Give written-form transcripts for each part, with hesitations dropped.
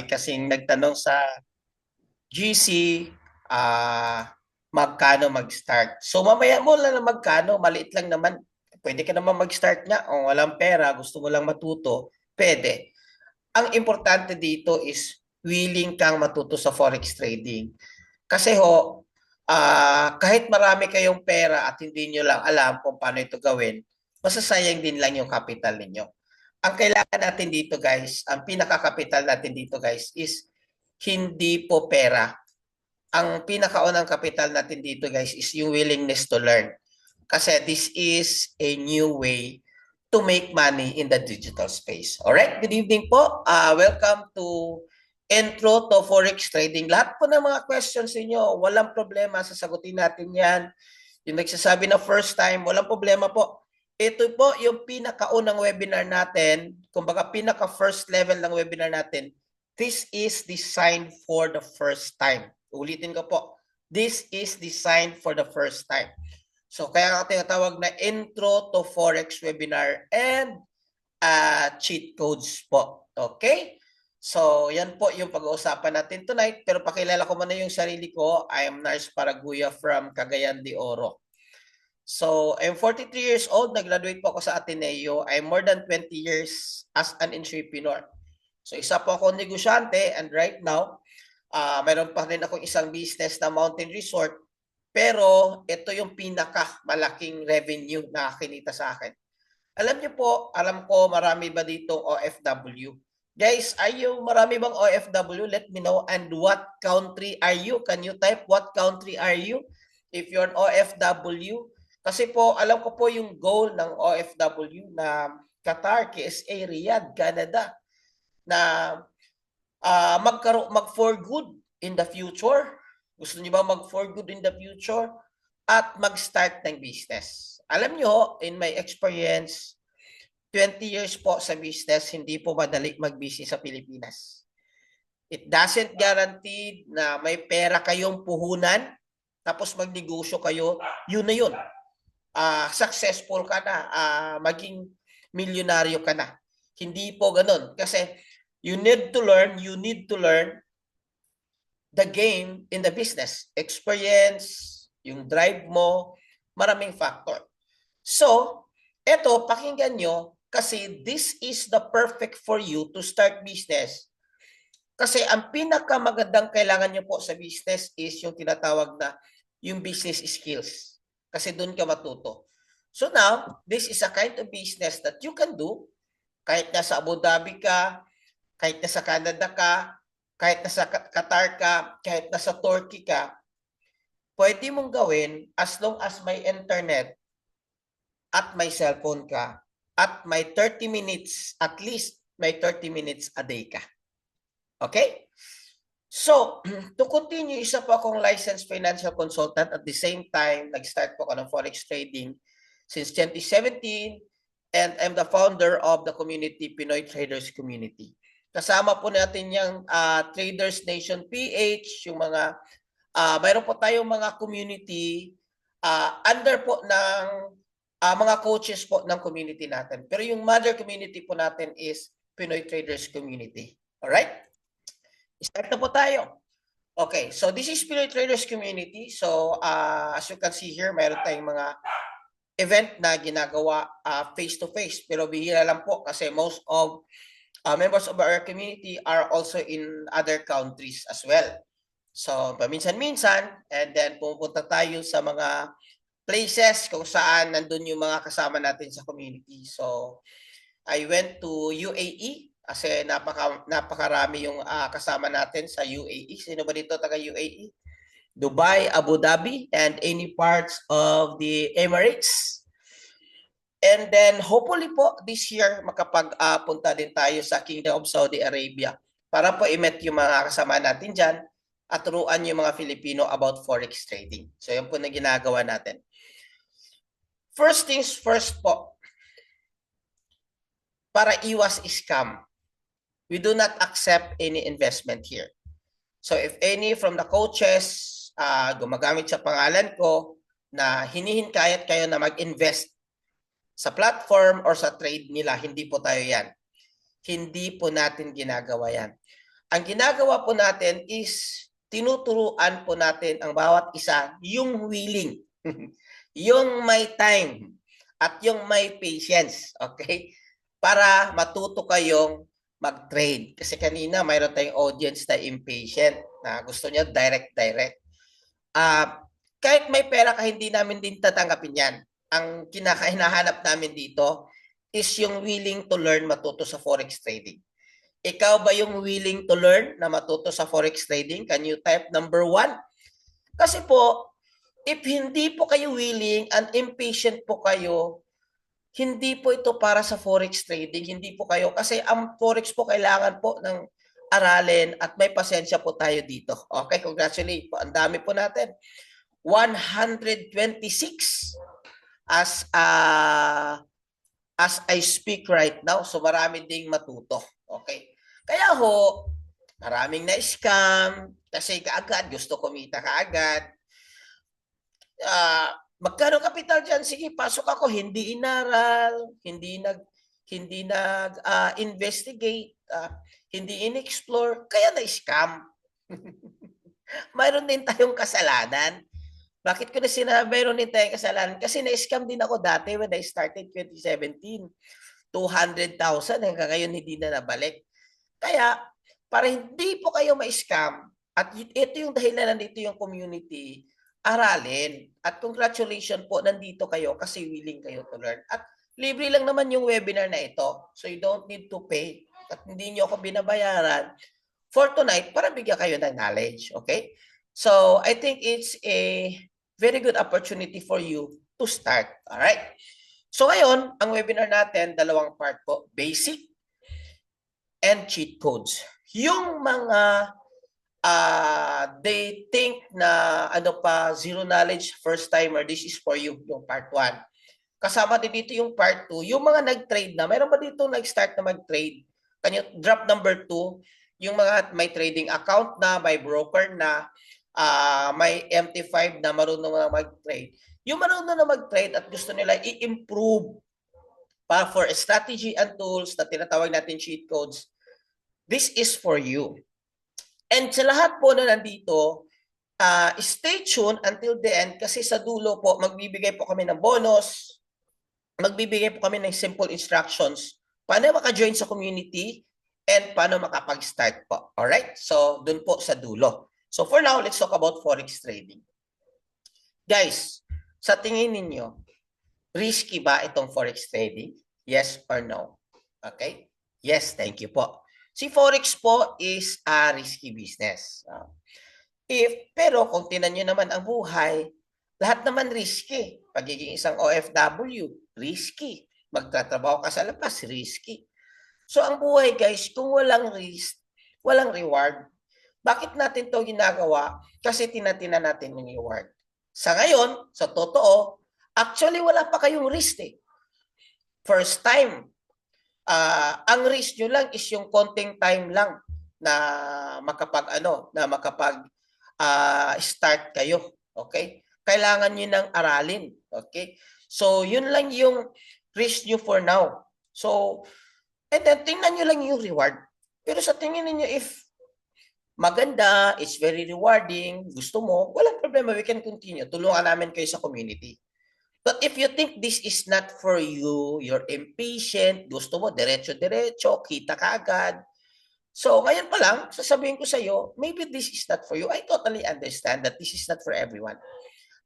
kasing nagtanong sa GC, magkano mag-start. So mamaya mo lang na magkano, maliit lang naman. Pwede ka naman mag-start nga kung walang pera, gusto mo lang matuto, pwede. Ang importante dito is willing kang matuto sa forex trading. Kasi kahit marami kayong pera at hindi nyo lang alam kung paano ito gawin, masasayang din lang yung capital ninyo. Ang kailangan natin dito guys, ang pinaka-capital natin dito guys is hindi po pera. Ang pinakaunang capital natin dito guys is yung willingness to learn. Kasi this is a new way to make money in the digital space. Alright, good evening po. Welcome to Intro to Forex Trading. Lahat po ng mga questions niyo, walang problema, sasagutin natin yan. Yung nagsasabi na first time, walang problema po. Ito po yung pinakaunang webinar natin, kumbaga pinaka first level ng webinar natin. This is designed for the first time. Ulitin ko po. This is designed for the first time. So kaya nga tinatawag na Intro to Forex Webinar and cheat codes po. Okay? So yan po yung pag-uusapan natin tonight. Pero pakilala ko muna yung sarili ko. I am Nars Paraguya from Cagayan de Oro. So I'm 43 years old. Nag-graduate po ako sa Ateneo. I'm more than 20 years as an entrepreneur. So isa po ako negosyante and right now, mayroon pa rin akong isang business na mountain resort. Pero ito yung pinaka-malaking revenue na kinita sa akin. Alam niyo po, alam ko marami ba dito OFW? Guys, are you marami bang OFW? Let me know. And what country are you? Can you type what country are you? If you're an OFW. Kasi po, alam ko po yung goal ng OFW na Qatar, KSA, Riyadh, Canada na mag-for good in the future. Gusto niyo ba mag-for good in the future? At mag-start ng business. Alam niyo, in my experience, 20 years po sa business, hindi po madali mag-business sa Pilipinas. It doesn't guarantee na may pera kayong puhunan, tapos magnegosyo kayo, yun na yun. Successful ka na, maging milyonaryo ka na. Hindi po ganun. Kasi you need to learn the game in the business. Experience, yung drive mo, maraming factor. So, eto, pakinggan nyo, kasi this is the perfect for you to start business. Kasi ang pinakamagandang kailangan nyo po sa business is yung tinatawag na yung business skills. Kasi doon ka matuto. So now, this is a kind of business that you can do kahit nasa Abu Dhabi ka, kahit nasa Canada ka, kahit nasa Qatar ka, kahit nasa Turkey ka, pwede mong gawin as long as may internet at may cellphone ka at may 30 minutes, at least may 30 minutes a day ka. Okay? So, to continue, isa po akong licensed financial consultant. At the same time, nag-start po ako ng forex trading since 2017 and I'm the founder of the community, Pinoy Traders Community. Kasama po natin yung Traders Nation PH, yung mga, mayroon po tayong mga community under po ng mga coaches po ng community natin. Pero yung mother community po natin is Pinoy Traders Community. Alright? Start na po tayo. Okay, so this is Pinoy Traders Community. So as you can see here, mayroon tayong mga event na ginagawa face-to-face. Pero bihira lang po kasi most of members of our community are also in other countries as well. So, paminsan-minsan, and then pupunta tayo sa mga places kung saan nandun yung mga kasama natin sa community. So, I went to UAE kasi napakarami yung kasama natin sa UAE. Sino ba dito taga UAE? Dubai, Abu Dhabi, and any parts of the Emirates. And then hopefully po this year makapag-punta din tayo sa Kingdom of Saudi Arabia para po i-met yung mga kasama natin dyan at turuan yung mga Filipino about forex trading. So yan po na ginagawa natin. First things first po, para iwas scam, we do not accept any investment here. So if any from the coaches gumagamit sa pangalan ko na hinihinkayat kayo na mag-invest sa platform or sa trade nila, hindi po tayo yan. Hindi po natin ginagawa yan. Ang ginagawa po natin is tinuturuan po natin ang bawat isa yung willing, yung may time, at yung may patience, okay? Para matuto kayong mag-trade. Kasi kanina mayroon tayong audience na impatient na gusto niya direct. Kahit may pera ka, hindi namin din tatanggapin yan. Ang kinakahinahanap namin dito is yung willing to learn matuto sa forex trading. Ikaw ba yung willing to learn na matuto sa forex trading? Can you type number 1? Kasi po, if hindi po kayo willing and impatient po kayo, hindi po ito para sa forex trading. Hindi po kayo, kasi ang forex po kailangan po ng aralin at may pasensya po tayo dito. Okay, congratulations po. Ang dami po natin. 126 as I speak right now. So marami ding matuto. Okay. Kaya ho, maraming na-scam kasi kaagad gusto kumita kaagad. Magkano kapital diyan? Sige, pasok ako. Hindi inaral, hindi nag investigate, hindi in-explore, kaya na-scam. Mayroon din tayong kasalanan. Bakit ko na sinabi mayroon din tayong kasalanan? Kasi na-scam din ako dati when I started 2017. 200,000 hanggang ngayon hindi na nabalik. Kaya, para hindi po kayo ma-scam, at ito yung dahilan nandito yung community, aralin. At congratulations po, nandito kayo kasi willing kayo to learn. At libre lang naman yung webinar na ito. So you don't need to pay. At hindi nyo ako binabayaran for tonight para bigyan kayo ng knowledge. Okay? So I think it's a very good opportunity for you to start. Alright? So ngayon, ang webinar natin, dalawang part po, basic and cheat codes. Yung mga they think na zero knowledge, first timer, this is for you, yung part 1. Kasama din dito yung part 2, yung mga nag-trade na, mayroon ba dito nag-start na mag-trade? Kanyo, drop number 2, yung mga may trading account na, may broker na, may MT5 na marunong na mag-trade. Yung marunong na mag-trade at gusto nila i-improve para for strategy and tools na tinatawag natin cheat codes, this is for you. And sa lahat po na nandito, stay tuned until the end kasi sa dulo po, magbibigay po kami ng bonus, magbibigay po kami ng simple instructions paano maka-join sa community and paano makapag-start po. Alright? So, dun po sa dulo. So, for now, let's talk about forex trading. Guys, sa tingin ninyo, risky ba itong forex trading? Yes or no? Okay? Yes, thank you po. Si forex po is a risky business. Pero kung tinan nyo naman ang buhay, lahat naman risky. Pagiging isang OFW, risky. Magtatrabaho ka sa labas, risky. So ang buhay guys, kung walang risk, walang reward. Bakit natin to ginagawa? Kasi tinatina natin yung reward. Sa ngayon, sa totoo, actually wala pa kayong risk eh. First time, ang risk nyo lang is yung konting time lang na makapag start kayo. Okay? Kailangan nyo nang aralin. Okay? So, yun lang yung risk nyo for now. So, and then, tingnan nyo lang yung reward. Pero sa tingin niyo if maganda, it's very rewarding, gusto mo, walang problema, we can continue. Tulungan namin kayo sa community. But if you think this is not for you, you're impatient, gusto mo diretso-diretso, kita ka agad. So, ngayon pa lang, sasabihin ko sa iyo, maybe this is not for you. I totally understand that this is not for everyone.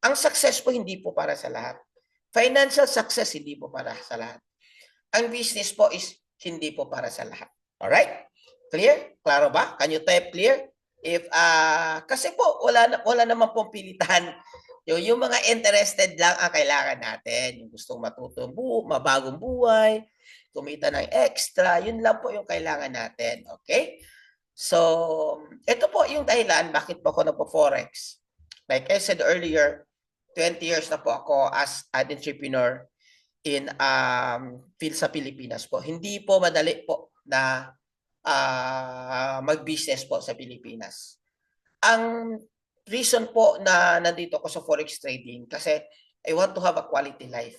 Ang success po hindi po para sa lahat. Financial success hindi po para sa lahat. Ang business po is hindi po para sa lahat. Alright? Clear? Klaro ba? Can you type clear? If kasi po wala naman pong pilitan. Yung mga interested lang ang kailangan natin. Yung gustong matutong mabagong buhay, kumita ng extra, yun lang po yung kailangan natin. Okay? So, ito po yung dahilan bakit po ako nagpo-forex. Like I said earlier, 20 years na po ako as an entrepreneur in field sa Pilipinas po. Hindi po madali po na mag-business po sa Pilipinas. Ang reason po na nandito ako sa forex trading kasi I want to have a quality life.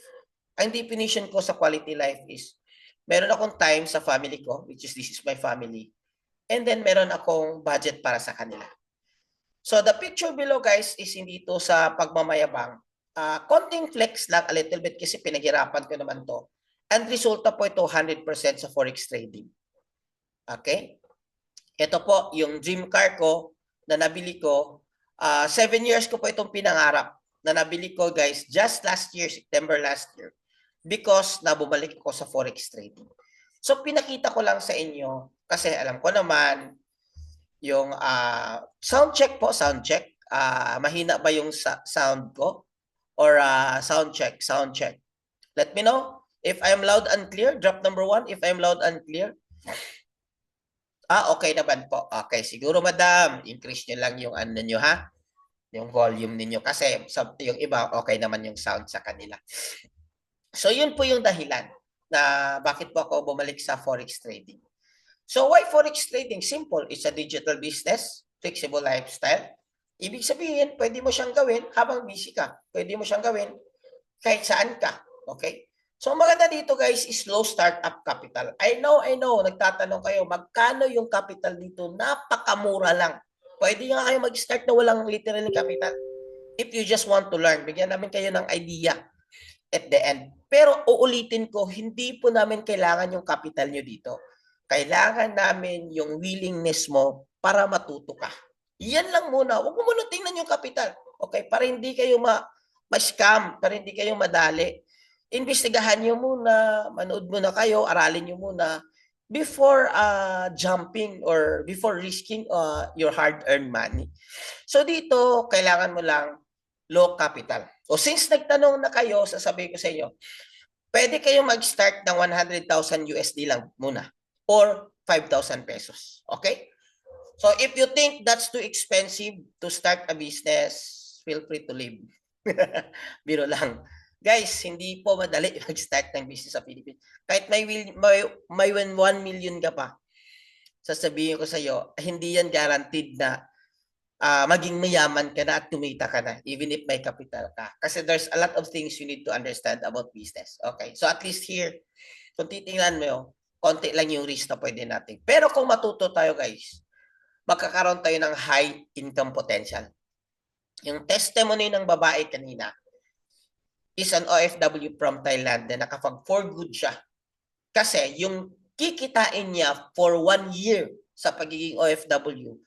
Ang definition ko sa quality life is meron akong time sa family ko, which is this is my family. and then meron akong budget para sa kanila. So the picture below guys is hindi to sa pagmamayabang. Konting flex lang a little bit kasi pinaghirapan ko naman to. And resulta po ito 100% sa forex trading. Okay? Ito po yung dream car ko na nabili ko. 7 years ko po itong pinangarap na nabili ko guys just last year, September last year. Because nabumalik ako sa forex trading. So pinakita ko lang sa inyo kasi alam ko naman yung sound check po, sound check. Mahina ba yung sound ko? Or sound check, sound check. Let me know if I'm loud and clear. Drop number 1 if I'm loud and clear. Okay naman po. Okay, siguro madam, increase nyo lang yung ano nyo ha. Yung volume ninyo kasi yung iba okay naman yung sound sa kanila. So yun po yung dahilan na bakit po ako bumalik sa forex trading. So why forex trading? Simple. It's a digital business, flexible lifestyle. Ibig sabihin, pwede mo siyang gawin habang busy ka. Pwede mo siyang gawin kahit saan ka. Okay? So maganda dito guys is low startup capital. I know, nagtatanong kayo, magkano yung capital dito? Napakamura lang. Pwede nga kayo mag-start na walang literally capital. If you just want to learn, bigyan namin kayo ng idea at the end. Pero uulitin ko, hindi po namin kailangan yung capital nyo dito. Kailangan namin yung willingness mo para matuto ka. Yan lang muna. Huwag mo muna tingnan yung capital. Okay? Para hindi kayo ma-scam, para hindi kayo madali. Investigahan nyo muna, manood muna kayo, aralin nyo muna before jumping or before risking your hard-earned money. So dito, kailangan mo lang low capital. O since nagtanong na kayo, sasabihin ko sa inyo, pwede kayo mag-start ng 100,000 USD lang muna or 5,000 pesos. Okay? So if you think that's too expensive to start a business, feel free to leave. Biro lang. Guys, hindi po madali mag-start ng business sa Pilipinas. Kahit may 1 million ka pa, sasabihin ko sa iyo, hindi yan guaranteed na maging mayaman ka na at kumita ka na, even if may capital ka. Kasi there's a lot of things you need to understand about business. Okay, so at least here, kung titingnan mo, konti lang yung risk na pwede natin. Pero kung matuto tayo guys, magkakaroon tayo ng high income potential. Yung testimony ng babae kanina is an OFW from Thailand na nakapag-for good siya. Kasi yung kikitain niya for 1 year sa pagiging OFW,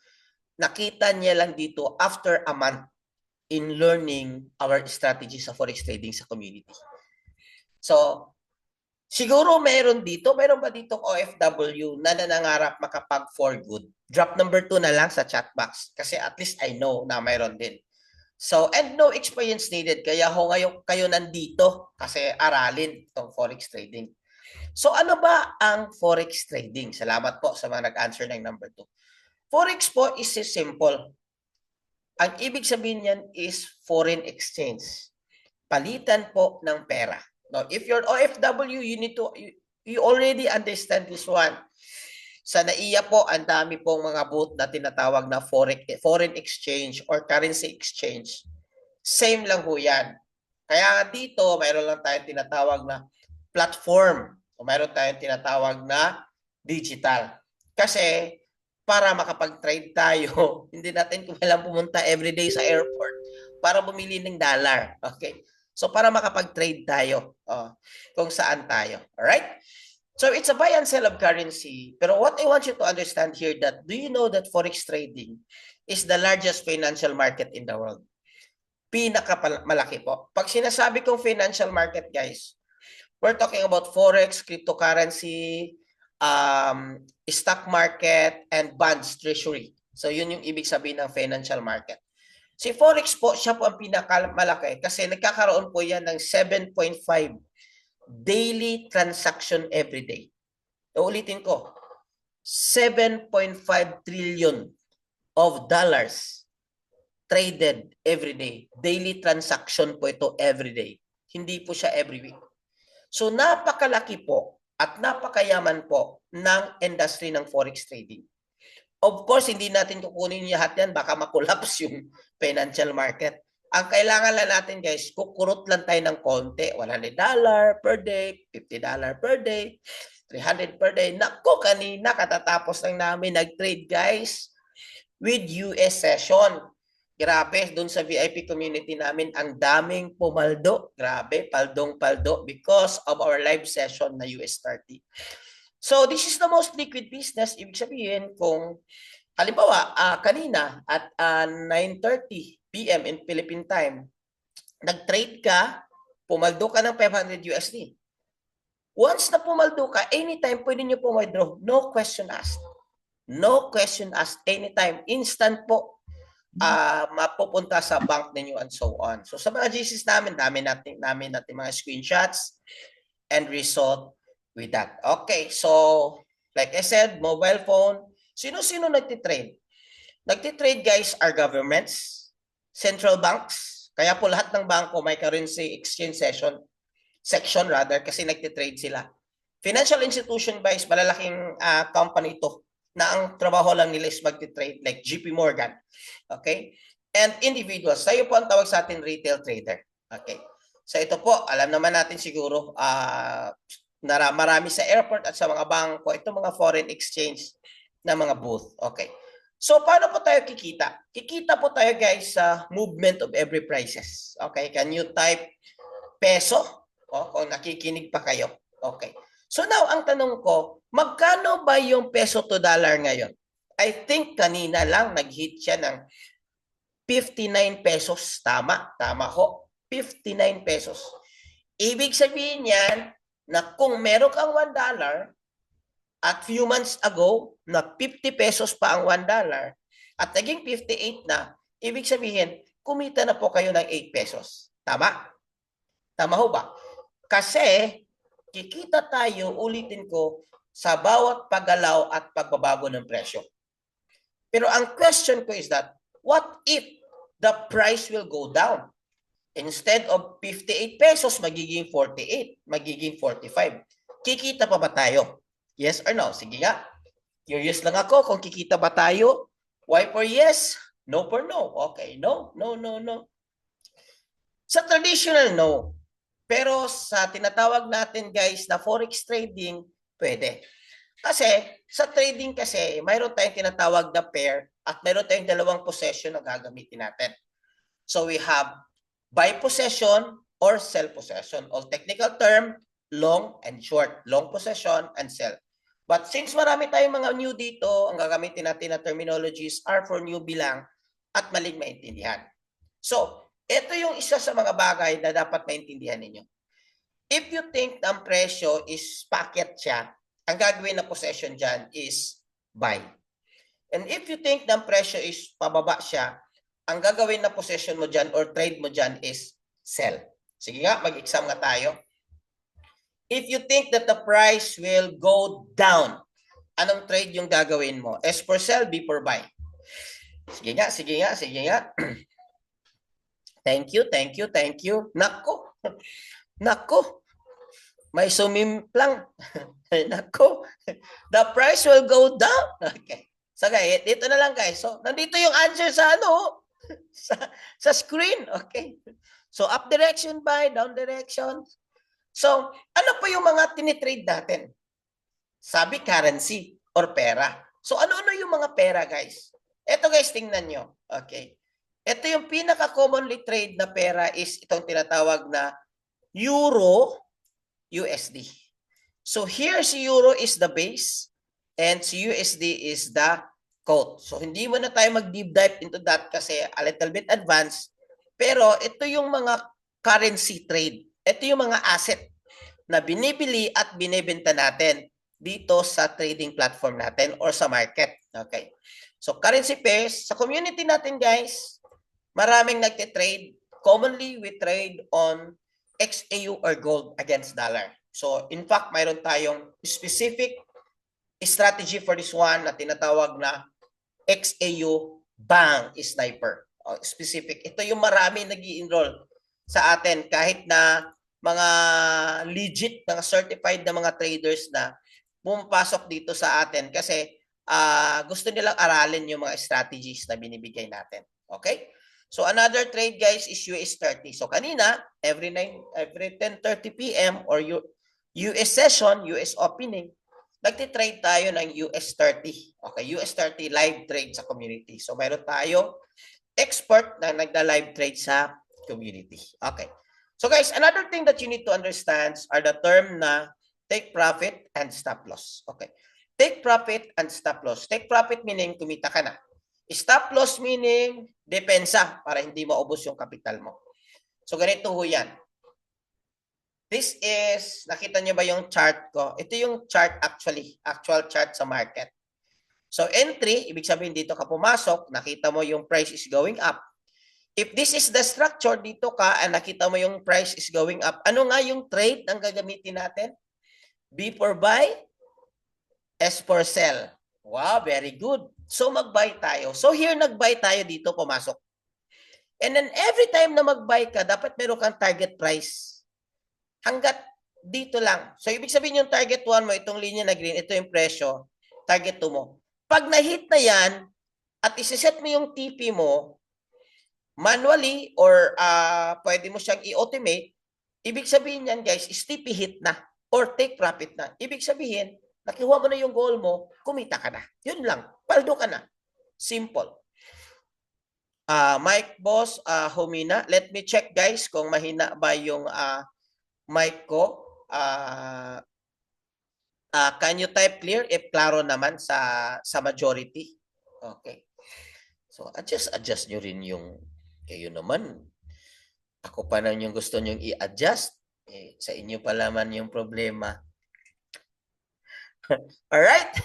nakita niya lang dito after a month in learning our strategy sa forex trading sa community. So, siguro meron ba dito OFW na nanangarap makapag-for good? Drop number 2 na lang sa chat box kasi at least I know na meron din. So, and no experience needed. Kaya ngayon kayo nandito kasi aralin itong forex trading. So, ano ba ang forex trading? Salamat po sa mga nag-answer ng number 2. Forex po is simple. Ang ibig sabihin niyan is foreign exchange. Palitan po ng pera. Now, if you're OFW, you already understand this one. Sa NAIA po, ang dami pong mga booth na tinatawag na foreign exchange or currency exchange. Same lang po yan. Kaya dito, mayroon lang tayong tinatawag na platform o mayroon tayong tinatawag na digital. Kasi para makapag-trade tayo, hindi natin kailangan pumunta everyday sa airport para bumili ng dollar. Okay? So para makapag-trade tayo kung saan tayo. Alright? So it's a buy and sell of currency. Pero what I want you to understand here that do you know that forex trading is the largest financial market in the world? Pinakamalaki po. Pag sinasabi kong financial market, guys, we're talking about forex, cryptocurrency, stock market, and bonds treasury. So yun yung ibig sabihin ng financial market. Si forex po, siya po ang pinakamalaki kasi nagkakaroon po yan ng 7.5 daily transaction every day. Uulitin ko, 7.5 trillion of dollars traded every day. Daily transaction po ito every day. Hindi po siya every week. So napakalaki po at napakayaman po ng industry ng forex trading. Of course, hindi natin kukunin lahat yan. Baka makulaps yung financial market. Ang kailangan lang natin guys, kukurot lang tayo ng konti. $100 per day, $50 per day. 300 per day. Nako, kanina katatapos lang namin nag-trade guys with US session. Grabe, doon sa VIP community namin, ang daming pumaldo. Grabe, paldong-paldo because of our live session na US 30. So, this is the most liquid business. Ibig sabihin, kung halimbawa, kanina at 9:30 p.m. in Philippine time, nag-trade ka, pumaldo ka ng 500 USD. Once na pumaldo ka, anytime pwede nyo po withdraw. No question asked. No question asked. Anytime. Instant po. Mapupunta sa bank ninyo and so on. So sa mga GCs namin, namin natin mga screenshots and result with that. Okay, so like I said, mobile phone, sino-sino nagtitrade? Nagtitrade guys are governments, central banks, kaya po lahat ng bangko may currency exchange section rather kasi nagtitrade sila. Financial institution guys, malalaking company ito na ang trabaho lang nila is magti-trade like JP Morgan. Okay? And individuals. Tayo po ang tawag sa atin retail trader. Okay? So ito po, alam naman natin siguro marami sa airport at sa mga bangko, ito mga foreign exchange na mga booth. Okay. So paano po tayo kikita? Kikita po tayo guys sa movement of every prices. Okay? Can you type peso? O, kung nakikinig pa kayo. Okay. So now, ang tanong ko, magkano ba yung peso to dollar ngayon? I think kanina lang nag-hit siya ng 59 pesos. Tama, tama ho. 59 pesos. Ibig sabihin yan na kung meron kang $1 at few months ago na 50 pesos pa ang $1 at naging 58 na, ibig sabihin, kumita na po kayo ng 8 pesos. Tama? Tama ho ba? Kasi kikita tayo, ulitin ko, sa bawat paggalaw at pagbabago ng presyo. Pero ang question ko is that, what if the price will go down? Instead of 58 pesos, magiging 48, magiging 45. Kikita pa ba tayo? Yes or no? Sige nga. Curious lang ako kung kikita ba tayo. Why for yes? No for no. Okay, no, no, no, no. Sa traditional, no. Pero sa tinatawag natin guys na forex trading, pwede. Kasi sa trading kasi, mayroon tayong tinatawag na pair at mayroon tayong dalawang possession na gagamitin natin. So we have buy possession or sell possession. All technical term, long and short. Long possession and sell. But since marami tayong mga new dito, ang gagamitin natin na terminologies are for newbie lang at maling maintindihan. So, ito yung isa sa mga bagay na dapat maintindihan ninyo. If you think na ang presyo is packet siya, ang gagawin na possession dyan is buy. And if you think na ang presyo is pababa siya, ang gagawin na possession mo dyan or trade mo dyan is sell. Sige nga, mag-exam nga tayo. If you think that the price will go down, anong trade yung gagawin mo? S for sell, B for buy. Sige nga, sige nga, sige nga. Thank you, thank you, thank you. Nako, nako. May sumimplang. Nako, the price will go down. Okay. So guys, dito na lang guys. So, nandito yung answer sa ano, sa screen. Okay. So, up direction buy, down direction. So, ano po yung mga tinitrade natin? Sabi, currency or pera. So, ano-ano yung mga pera guys? Ito guys, tingnan nyo. Okay. Ito yung pinaka-commonly trade na pera is itong tinatawag na Euro USD. So here si Euro is the base and si USD is the quote. So hindi mo na tayo mag-deep dive into that kasi a little bit advanced. Pero ito yung mga currency trade. Ito yung mga asset na binibili at binibenta natin dito sa trading platform natin or sa market. Okay. So currency pairs, sa community natin guys, maraming nagtitrade. Commonly, we trade on XAU or gold against dollar. So, in fact, mayroon tayong specific strategy for this one na tinatawag na XAU Bang Sniper. Specific. Ito yung marami nag-i-enroll sa atin kahit na mga legit, mga certified na mga traders na pumapasok dito sa atin kasi gusto nilang aralin yung mga strategies na binibigay natin. Okay? So another trade guys is US 30. So kanina every 10:30 PM or US session, US opening, nagtitrade tayo ng US30. Okay, US30 live trade sa community. So, mayroon tayo expert na nagda-live trade sa community. Okay. So, guys, another thing that you need to understand are the term na take profit and stop loss. Okay. Take profit and stop loss. Take profit meaning kumita ka na. Stop loss meaning depensa para hindi maubos yung kapital mo. So, ganito ho yan. This is, nakita nyo ba yung chart ko? Ito yung chart actually, actual chart sa market. So entry, ibig sabihin dito ka pumasok, nakita mo yung price is going up. If this is the structure, dito ka, nakita mo yung price is going up. Ano nga yung trade ang gagamitin natin? B for buy, S for sell. Wow, very good. So mag-buy tayo. So here nag-buy tayo dito, pumasok. And then every time na mag-buy ka, dapat meron kang target price. Hanggat dito lang. So, ibig sabihin yung target 1 mo, itong linya na green, ito yung presyo, target 2 mo. Pag na-hit na yan, at isiset mo yung TP mo, manually, or pwede mo siyang i-automate, ibig sabihin yan, guys, is TP hit na, or take profit na. Ibig sabihin, nakihuha mo na yung goal mo, kumita ka na. Yun lang. Paldo ka na. Simple. Mike Boss, humina. Let me check, guys, kung mahina ba yung mic ko. Can you type clear if klaro naman sa majority? Okay. So, adjust nyo rin yung, kayo naman. Ako pa lang yung gusto nyo i-adjust. Sa inyo pa naman yung problema. Alright?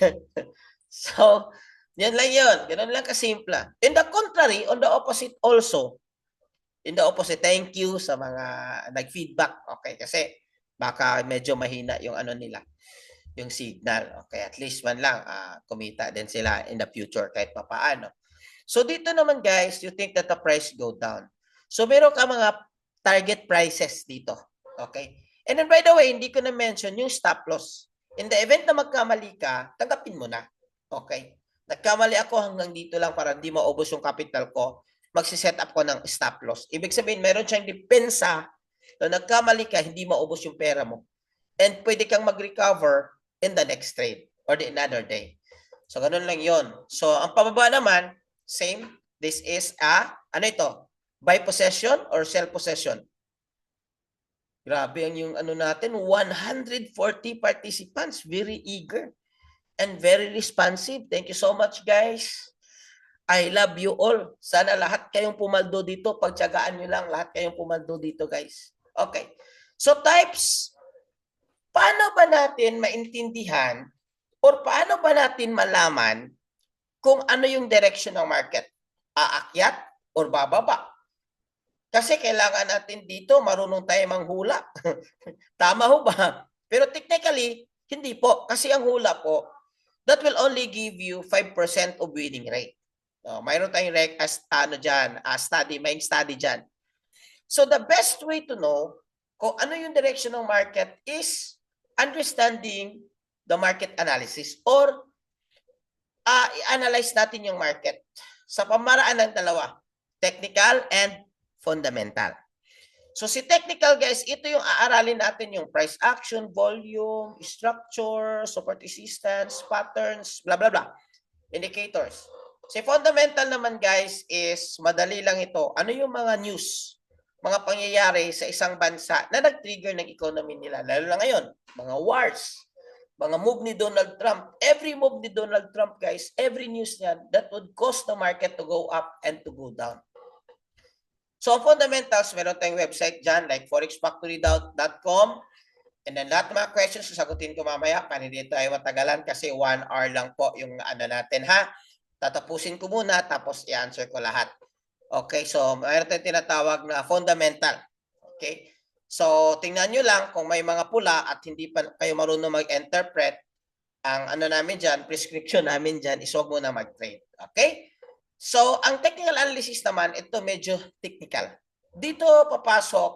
So, yan lang yun. Ganun lang kasimpla. In the contrary, on the opposite also, thank you sa mga nag-feedback. Okay, kasi baka medyo mahina yung ano nila, yung signal. Okay, at least man lang kumita din sila in the future kahit papaano. So dito naman guys, you think that the price go down. So meron ka mga target prices dito. Okay? And then by the way, hindi ko na mention yung stop loss. In the event na magkamali ka, tanggapin mo na. Okay? Nagkamali ako hanggang dito lang para hindi maubos yung capital ko. Magsiset up ko ng stop loss. Ibig sabihin, meron siyang depensa na nagkamali ka, hindi maubos yung pera mo. And pwede kang mag-recover in the next trade or the another day. So, ganun lang yon. So, ang pababa naman, same. This is ano ito? Buy possession or sell possession? Grabe ang yung ano natin, 140 participants, very eager and very responsive. Thank you so much, guys. I love you all. Sana lahat kayong pumaldo dito. Pagtyagaan nyo lang, lahat kayong pumaldo dito, guys. Okay. So, types, paano ba natin maintindihan or paano ba natin malaman kung ano yung direction ng market? Aakyat or bababa? Kasi kailangan natin dito, marunong tayo manghula. Tama ho ba? Pero technically, hindi po. Kasi ang hula po, that will only give you 5% of winning rate. Mayroon tayong study, may study dyan. So the best way to know kung ano yung direction ng market is understanding the market analysis or i-analyze natin yung market sa pamaraan ng dalawa, technical and fundamental. So si technical guys, ito yung aaralin natin yung price action, volume, structure, support resistance, patterns, blah blah blah, indicators. Si fundamental naman guys is madali lang ito. Ano yung mga news, mga pangyayari sa isang bansa na nag-trigger ng economy nila, lalo na ngayon, mga wars, mga move ni Donald Trump. Every move ni Donald Trump guys, every news niyan, that would cause the market to go up and to go down. So fundamentals, meron tayong website dyan like forexfactory.com. And then lahat ng mga questions sasagutin ko mamaya. Hindi tayo matagalan kasi 1 hour lang po yung ano natin ha. Tatapusin ko muna tapos i-answer ko lahat. Okay, so mayroon tayong tinatawag na fundamental. Okay, so tingnan nyo lang kung may mga pula at hindi pa kayo marunong mag-interpret, ang ano namin dyan, prescription namin dyan is huwag muna mag-trade. Okay, so ang technical analysis naman, ito medyo technical. Dito papasok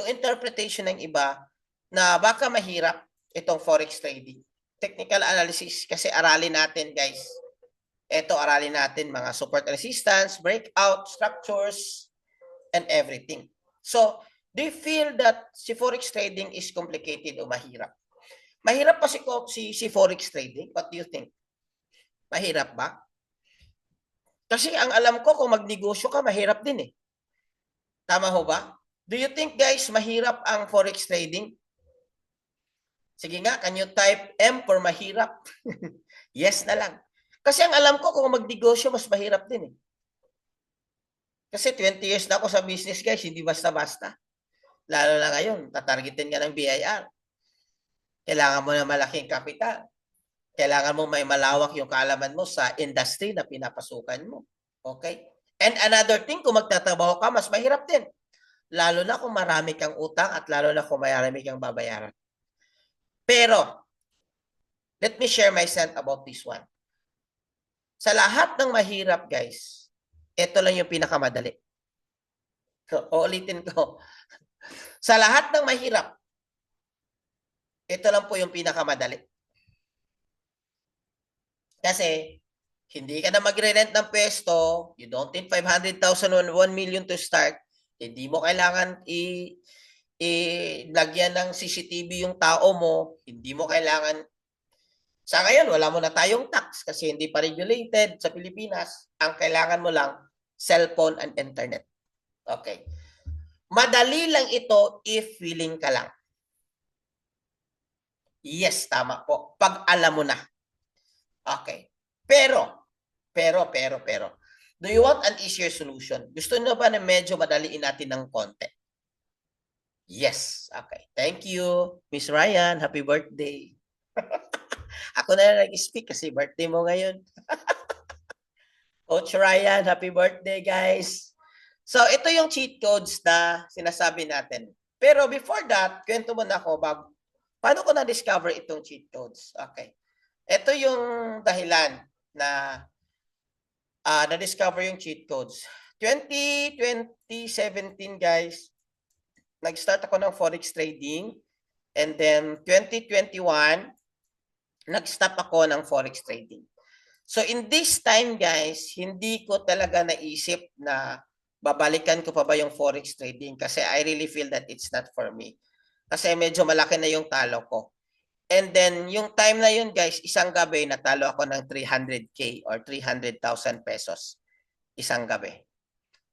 yung interpretation ng iba na baka mahirap itong forex trading. Technical analysis kasi aralin natin guys. Ito, aralin natin mga support resistance, breakout, structures, and everything. So, do you feel that si forex trading is complicated o mahirap? Mahirap pa si Forex trading? What do you think? Mahirap ba? Kasi ang alam ko, kung magnegosyo ka, mahirap din eh. Tama ho ba? Do you think, guys, mahirap ang Forex trading? Sige nga, can you type M for mahirap? Yes na lang. Kasi ang alam ko, kung magnegosyo, mas mahirap din eh. Kasi 20 years na ako sa business, guys, hindi basta-basta. Lalo na ngayon, tatargetin ka ng BIR. Kailangan mo na malaking kapital. Kailangan mo may malawak yung kaalaman mo sa industry na pinapasukan mo. Okay? And another thing, kung magtatrabaho ka, mas mahirap din. Lalo na kung marami kang utang at lalo na kung marami kang babayaran. Pero, let me share my sense about this one. Sa lahat ng mahirap, guys, ito lang yung pinakamadali. So, uulitin ko. Sa lahat ng mahirap, ito lang po yung pinakamadali. Kasi, hindi ka na magre-rent ng pwesto, you don't need 500,000 or 1 million to start, hindi mo kailangan lagyan ng CCTV yung tao mo, hindi mo kailangan, sa ngayon, wala mo na tayong tax kasi hindi pa regulated sa Pilipinas, ang kailangan mo lang, cellphone and internet. Okay. Madali lang ito if willing ka lang. Yes, tama po. Pag alam mo na. Okay. Pero, do you want an easier solution? Gusto nyo ba na medyo madaliin natin ng konti? Yes. Okay. Thank you, Miss Ryan. Happy birthday. Ako na nag-speak kasi birthday mo ngayon. Coach Ryan, happy birthday, guys. So, ito yung cheat codes na sinasabi natin. Pero before that, kwento mo na ako paano ko na-discover itong cheat codes? Okay. Ito yung dahilan na na-discover yung cheat codes. 2017, guys, nag-start ako ng Forex trading. And then, 2021, nag-stop ako ng Forex trading. So, in this time, guys, hindi ko talaga naisip na babalikan ko pa ba yung Forex trading kasi I really feel that it's not for me. Kasi medyo malaki na yung talo ko. And then, yung time na yun, guys, isang gabi, natalo ako ng 300K or 300,000 pesos. Isang gabi.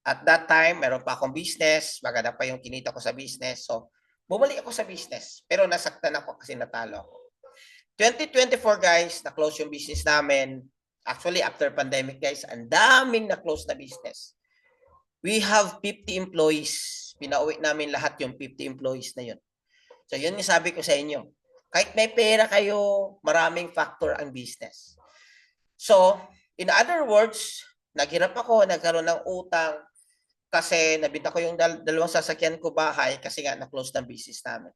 At that time, meron pa akong business, maganda pa yung kinita ko sa business. So, bumalik ako sa business. Pero nasaktan ako kasi natalo ako. 2024, guys, na-close yung business namin. Actually, after pandemic, guys, ang daming na-close na business. We have 50 employees. Pinauwi namin lahat yung 50 employees na yun. So, yun yung sabi ko sa inyo. Kahit may pera kayo, maraming factor ang business. So, in other words, naghirap ako, nagkaroon ng utang kasi nabenta ko yung dalawang sasakyan ko bahay kasi nga na-close ng business namin.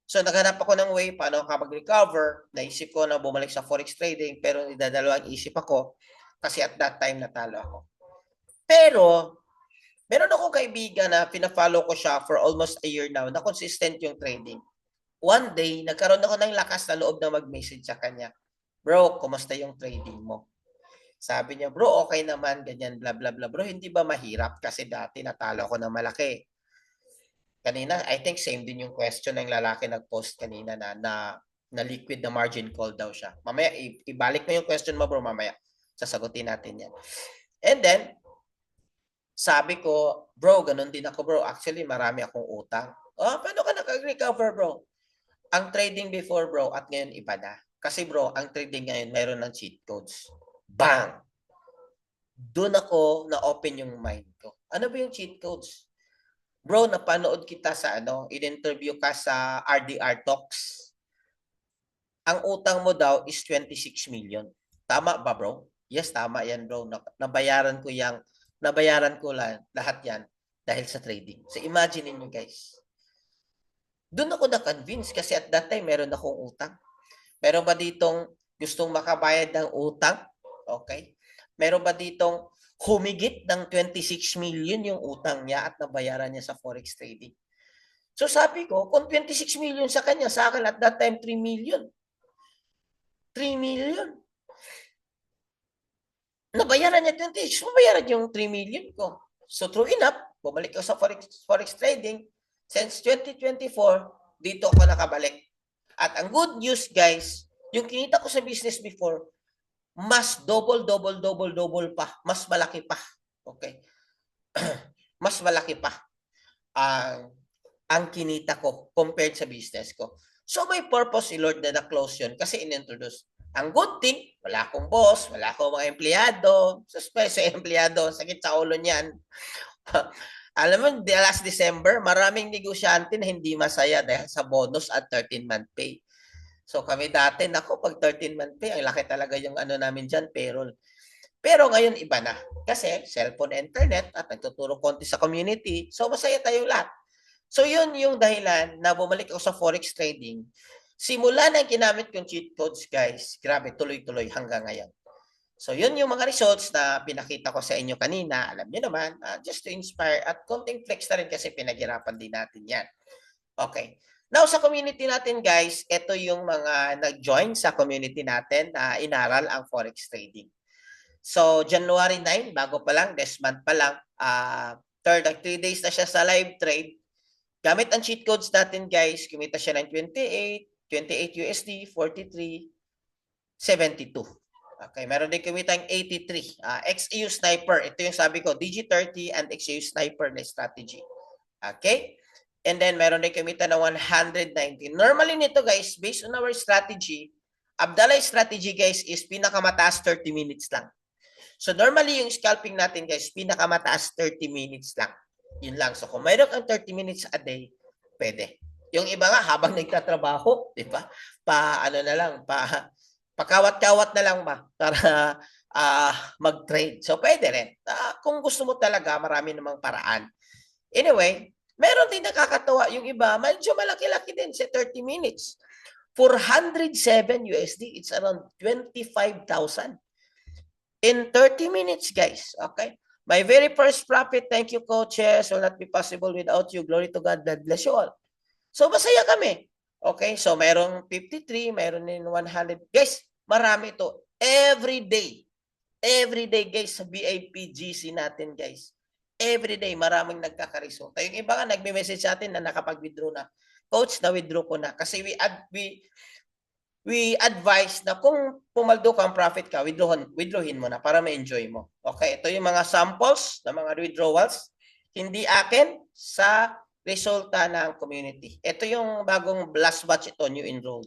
So, naghanap ako ng way paano makapag-recover. Naisip ko na bumalik sa Forex trading pero idadalawang isip ako kasi at that time natalo ako. Pero, meron akong kaibigan na pina-follow ko siya for almost a year now na consistent yung trading. One day, nagkaroon ako ng lakas na loob na mag-message sa kanya. Bro, kumusta yung trading mo? Sabi niya, bro, okay naman, ganyan, bla bla bla. Bro, hindi ba mahirap? Kasi dati natalo ko ng malaki. Kanina, I think same din yung question ng lalaki nag-post kanina na liquid na margin call daw siya. Mamaya, ibalik mo yung question mo, bro, mamaya. Sasagutin natin yan. And then, sabi ko, bro, ganun din ako, bro. Actually, marami akong utang. Oh, paano ka nakag-recover, bro? Ang trading before, bro, at ngayon iba na. Kasi, bro, ang trading ngayon, mayroon ng cheat codes. Bang! Doon ako na-open yung mind ko. Ano ba yung cheat codes? Bro, napanood kita sa in-interview ka sa RDR Talks. Ang utang mo daw is 26 million. Tama ba, bro? Yes, tama yan, bro. Nabayaran ko lahat yan dahil sa trading. So, imagine niyo, guys. Doon ako na-convince kasi at that time, meron akong utang. Meron ba ditong gustong makabayad ng utang? Okay. Meron ba ditong humigit ng 26 million yung utang niya at nabayaran niya sa Forex trading? So sabi ko, kung 26 million sa kanya, sa akin at that time 3 million. 3 million. Nabayaran niya 26, mabayaran yung 3 million ko. So true enough, bumalik ako sa Forex trading. Since 2024, dito ako nakabalik. At ang good news guys, yung kinita ko sa business before, mas double pa. Mas malaki pa. Okay? Mas malaki pa ang kinita ko compared sa business ko. So may purpose si Lord na na-close yun kasi in-introduce. Ang good thing, wala akong boss, wala akong mga empleyado. Sa empleyado, sakit sa ulo niyan. Alam mo, last December, maraming negosyante na hindi masaya dahil sa bonus at 13-month pay. So kami dati, nako, pag 13-month pay, ang laki talaga yung ano namin dyan, payroll. Pero ngayon iba na. Kasi cellphone, internet, at nagtuturo konti sa community. So masaya tayo lahat. So yun yung dahilan na bumalik ako sa forex trading. Simula na ginamit kong cheat codes, guys. Grabe, tuloy-tuloy hanggang ngayon. So yun yung mga results na pinakita ko sa inyo kanina. Alam niyo naman, just to inspire at konting flex na rin kasi pinaghirapan din natin yan. Okay. Now sa community natin guys, ito yung mga nag-join sa community natin na inaral ang forex trading. So January 9, bago pa lang, this month pa lang, 3 days na siya sa live trade. Gamit ang cheat codes natin guys, kumita siya ng 28 USD, 43, 72. Okay, meron din kumita ng 83. XAU Sniper, ito yung sabi ko, DG30 and XAU Sniper na strategy. Okay? And then meron din kumita ng 119. Normally nito guys, based on our strategy, Abdallah strategy guys is pinakamataas 30 minutes lang. So normally yung scalping natin guys, pinakamataas 30 minutes lang. Yun lang. So kung mayroon kang 30 minutes a day, pwede. Yung iba nga habang nagtatrabaho, di ba? Ano na lang, pakawat-kawat na lang ba para mag-trade. So pwede rin. Kung gusto mo talaga, marami namang paraan. Anyway, meron din nakakatawa. Yung iba, medyo malaki-laki din sa 30 minutes. 407 USD, it's around 25,000. In 30 minutes, guys. Okay? My very first profit, thank you, coaches, will not be possible without you. Glory to God, God bless you all. So, masaya kami. Okay? So, mayroong 53, mayroon din 100. Guys, marami ito. Every day. Every day, guys, sa VIP GC natin, guys. Every day, maraming nagkakaresulta. Yung iba nga, nagme-message sa atin na nakapag-withdraw na. Coach, na-withdraw ko na. Kasi we advise na kung pumaldo kang profit ka, withdrawin mo na para ma-enjoy mo. Okay, ito yung mga samples ng mga withdrawals. Hindi akin, sa resulta ng community. Ito yung bagong last batch ito, new enrolled.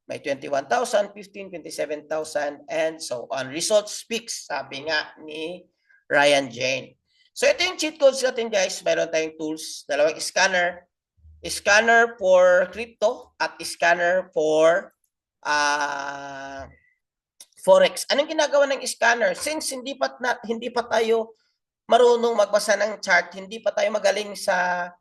May 21,000, 15, 27,000, and so on. Result speaks, sabi nga ni Ryan Jane. So ito yung cheat codes natin guys. Mayroon tayong tools, dalawang scanner. Scanner for crypto at scanner for forex. Anong ginagawa ng scanner? Since hindi pa tayo marunong magbasa ng chart, hindi pa tayo magaling sa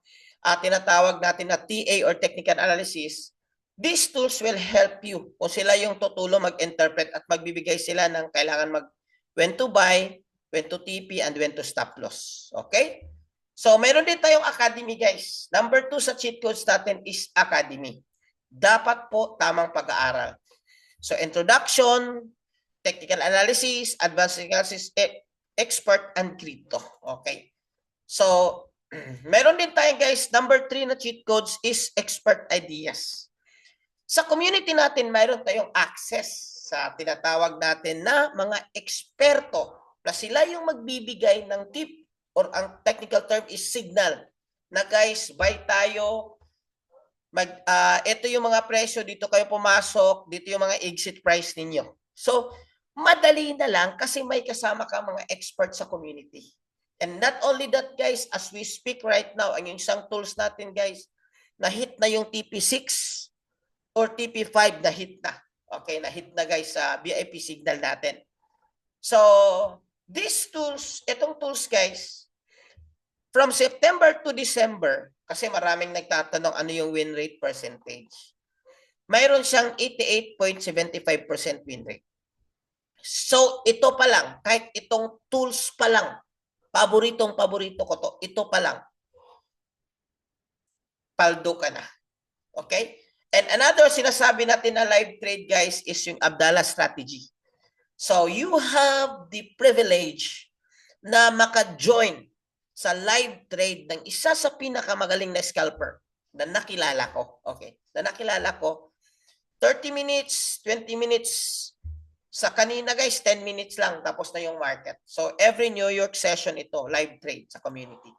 tinatawag natin na TA or technical analysis, these tools will help you kung sila yung tutulong mag-interpret at magbibigay sila ng kailangan when to buy, when to TP, and when to stop loss. Okay? So, meron din tayong academy, guys. Number 2 sa cheat codes natin is academy. Dapat po tamang pag-aaral. So, introduction, technical analysis, advanced analysis, expert, and crypto. Okay. So, meron din tayo guys, number 3 na cheat codes is expert ideas. Sa community natin, meron tayong access sa tinatawag natin na mga eksperto na sila yung magbibigay ng tip or ang technical term is signal na guys, buy tayo, ito yung mga presyo, dito kayo pumasok, dito yung mga exit price ninyo. So, madali na lang kasi may kasama ka mga experts sa community. And not only that guys, as we speak right now, ang isang tools natin guys, na-hit na yung TP6 or TP5 na hit na. Okay, na-hit na guys sa VIP signal natin. So, these tools, itong tools guys, from September to December, kasi maraming nagtatanong ano yung win rate percentage. Mayroon siyang 88.75% win rate. So, ito pa lang, kahit itong tools pa lang, paborito ko to, ito pa lang, paldo ka na. Okay? And another sinasabi natin na live trade guys is yung Abdallah strategy. So, you have the privilege na maka-join sa live trade ng isa sa pinakamagaling na scalper na nakilala ko. Okay? Na nakilala ko. 30 minutes, 20 minutes. Sa kanina guys, 10 minutes lang tapos na yung market. So every New York session ito, live trade sa community.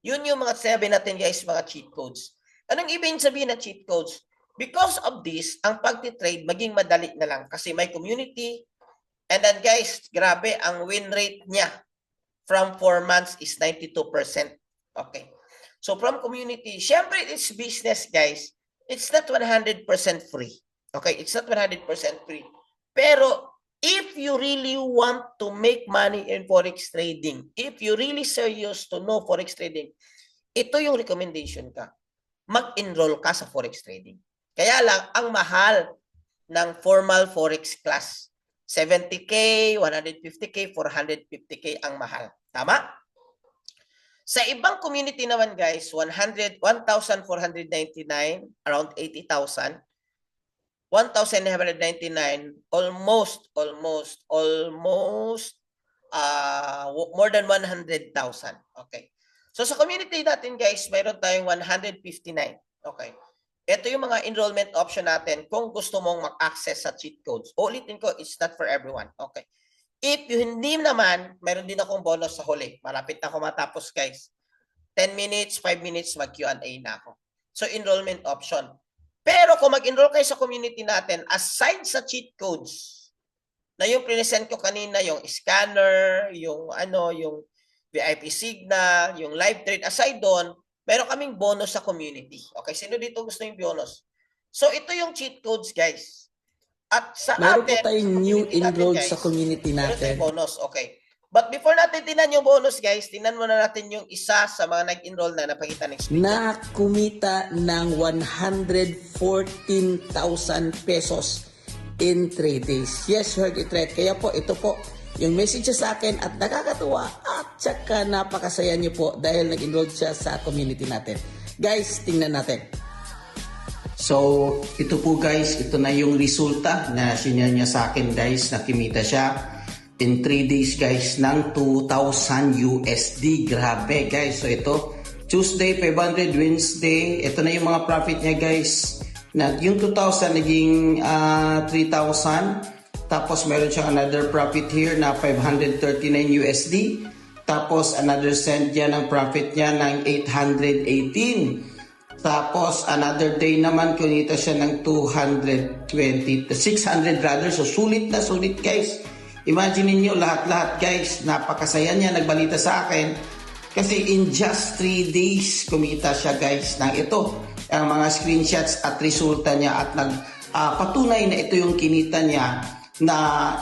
Yun yung mga sabi natin guys, mga cheat codes. Anong ibig sabihin na cheat codes? Because of this, ang pagtitrade maging madali na lang kasi may community. And then guys, grabe, ang win rate niya from 4 months is 92%. Okay. So from community, syempre it's business guys. It's not 100% free. Okay, it's not 100% free. Pero if you really want to make money in forex trading, if you really serious to know forex trading, ito yung recommendation ka. Mag-enroll ka sa forex trading. Kaya lang, ang mahal ng formal forex class. 70K, 150K, 450K ang mahal. Tama? Sa ibang community naman guys, 1,499, around 80,000. 1,999, almost more than 100,000. Okay. So sa community natin guys, mayroon tayong 159. Okay. Ito yung mga enrollment option natin kung gusto mong mag-access sa cheat codes. Ulitin ko, it's not for everyone. Okay. If you hindi naman, mayroon din akong bonus sa huli. Malapit na ako matapos guys. 10 minutes, 5 minutes, mag-Q&A na ako. So enrollment option. Pero kung mag-enroll kayo sa community natin, aside sa cheat codes, na yung present ko kanina, yung scanner, yung VIP signal, yung live trade, aside doon, meron kaming bonus sa community. Okay, sino dito gusto yung bonus? So ito yung cheat codes, guys. At sa meron atin, po tayong new enrolled sa community natin. Bonus, okay. But before natin tinan yung bonus guys, tinan muna natin yung isa sa mga nag-enroll na napakita ng screen. Na kumita ng 114,000 pesos in 3 days. Yes, you heard it right. Kaya po, ito po yung message sa akin at nakakatuwa at saka napakasaya niyo po dahil nag-enroll siya sa community natin. Guys, tingnan natin. So, ito po guys, ito na yung resulta na sinare niya sa akin guys, nakimita siya in 3 days guys ng 2,000 USD. Grabe guys. So ito, Tuesday, 500, Wednesday. Ito na yung mga profit niya guys. Na, yung 2,000 naging 3,000. Tapos meron siyang another profit here na 539 USD. Tapos another cent niya ng profit niya ng 818. Tapos another day naman kunita siya ng 600 rather. So sulit na sulit guys. Imagine niyo lahat-lahat guys, napakasaya niya, nagbalita sa akin kasi in just 3 days kumita siya guys ng ito, ang mga screenshots at resulta niya at patunay na ito yung kinita niya na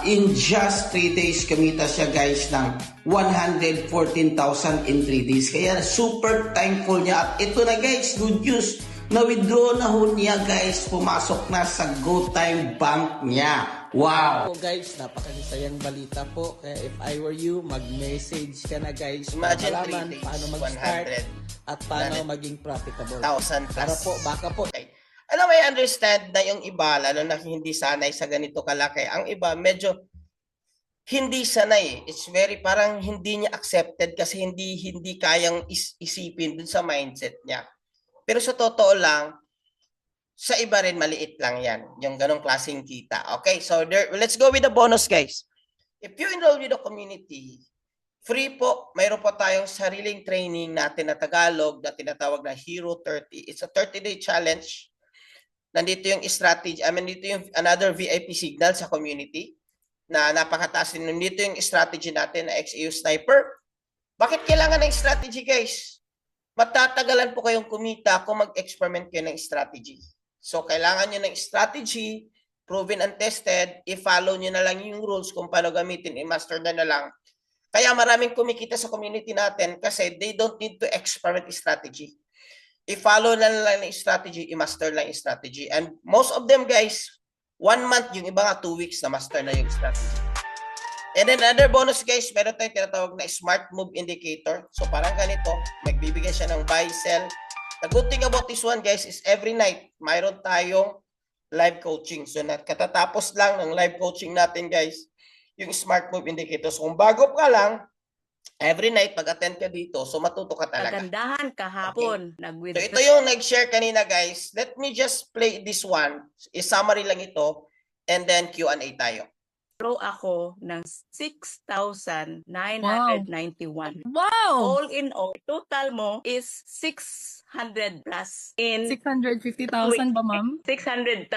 in just 3 days kumita siya guys ng 114,000 in 3 days. Kaya super thankful niya at ito na guys, good news. Na-withdraw na ho niya guys, pumasok na sa GoTime Bank niya. Wow! So guys, napakasayang balita po. Kaya if I were you, mag-message ka na guys. Imagine para malaman 3 days, paano mag-start 100, at paano maging profitable. 1,000 plus. Para po, baka po. Okay. Alam mo, I understand na yung iba, lalo na hindi sanay sa ganito kalaki. Ang iba, medyo hindi sanay. It's very, parang hindi niya accepted kasi hindi kayang isipin dun sa mindset niya. Pero sa totoo lang, sa iba rin maliit lang yan, yung ganong klaseng kita. Okay, so let's go with the bonus guys. If you enroll with the community, free po, mayroon po tayong sariling training natin na Tagalog na tinatawag na Hero 30. It's a 30-day challenge. Nandito yung strategy, nandito yung another VIP signal sa community na napakataas din. Nandito yung strategy natin na XAU Sniper. Bakit kailangan ng strategy guys? Matatagalan po kayong kumita kung mag-experiment kayo ng strategy. So, kailangan nyo ng strategy, proven and tested, i-follow nyo na lang yung rules kung paano gamitin, i-master na lang. Kaya maraming kumikita sa community natin kasi they don't need to experiment strategy. I-follow na lang yung strategy, i-master lang yung strategy. And most of them guys, 1 month, yung iba nga 2 weeks na master na yung strategy. And then another bonus guys, meron tayong tinatawag na smart move indicator. So parang ganito, magbibigay siya ng buy, sell. The good thing about this one guys is every night, mayroon tayong live coaching. So katatapos lang ng live coaching natin guys, yung smart move indicator. So kung bago ka lang, Every night, pag-attend ka dito, so matuto ka talaga. Kagandahan kahapon, So nag-withdraw ito yung nag-share kanina, guys. Let me just play this one. I-summary lang ito. And then Q&A tayo. ako ng 6,991. Wow! All in all, total mo is 600 plus in 650,000 ba, ma'am? 600,000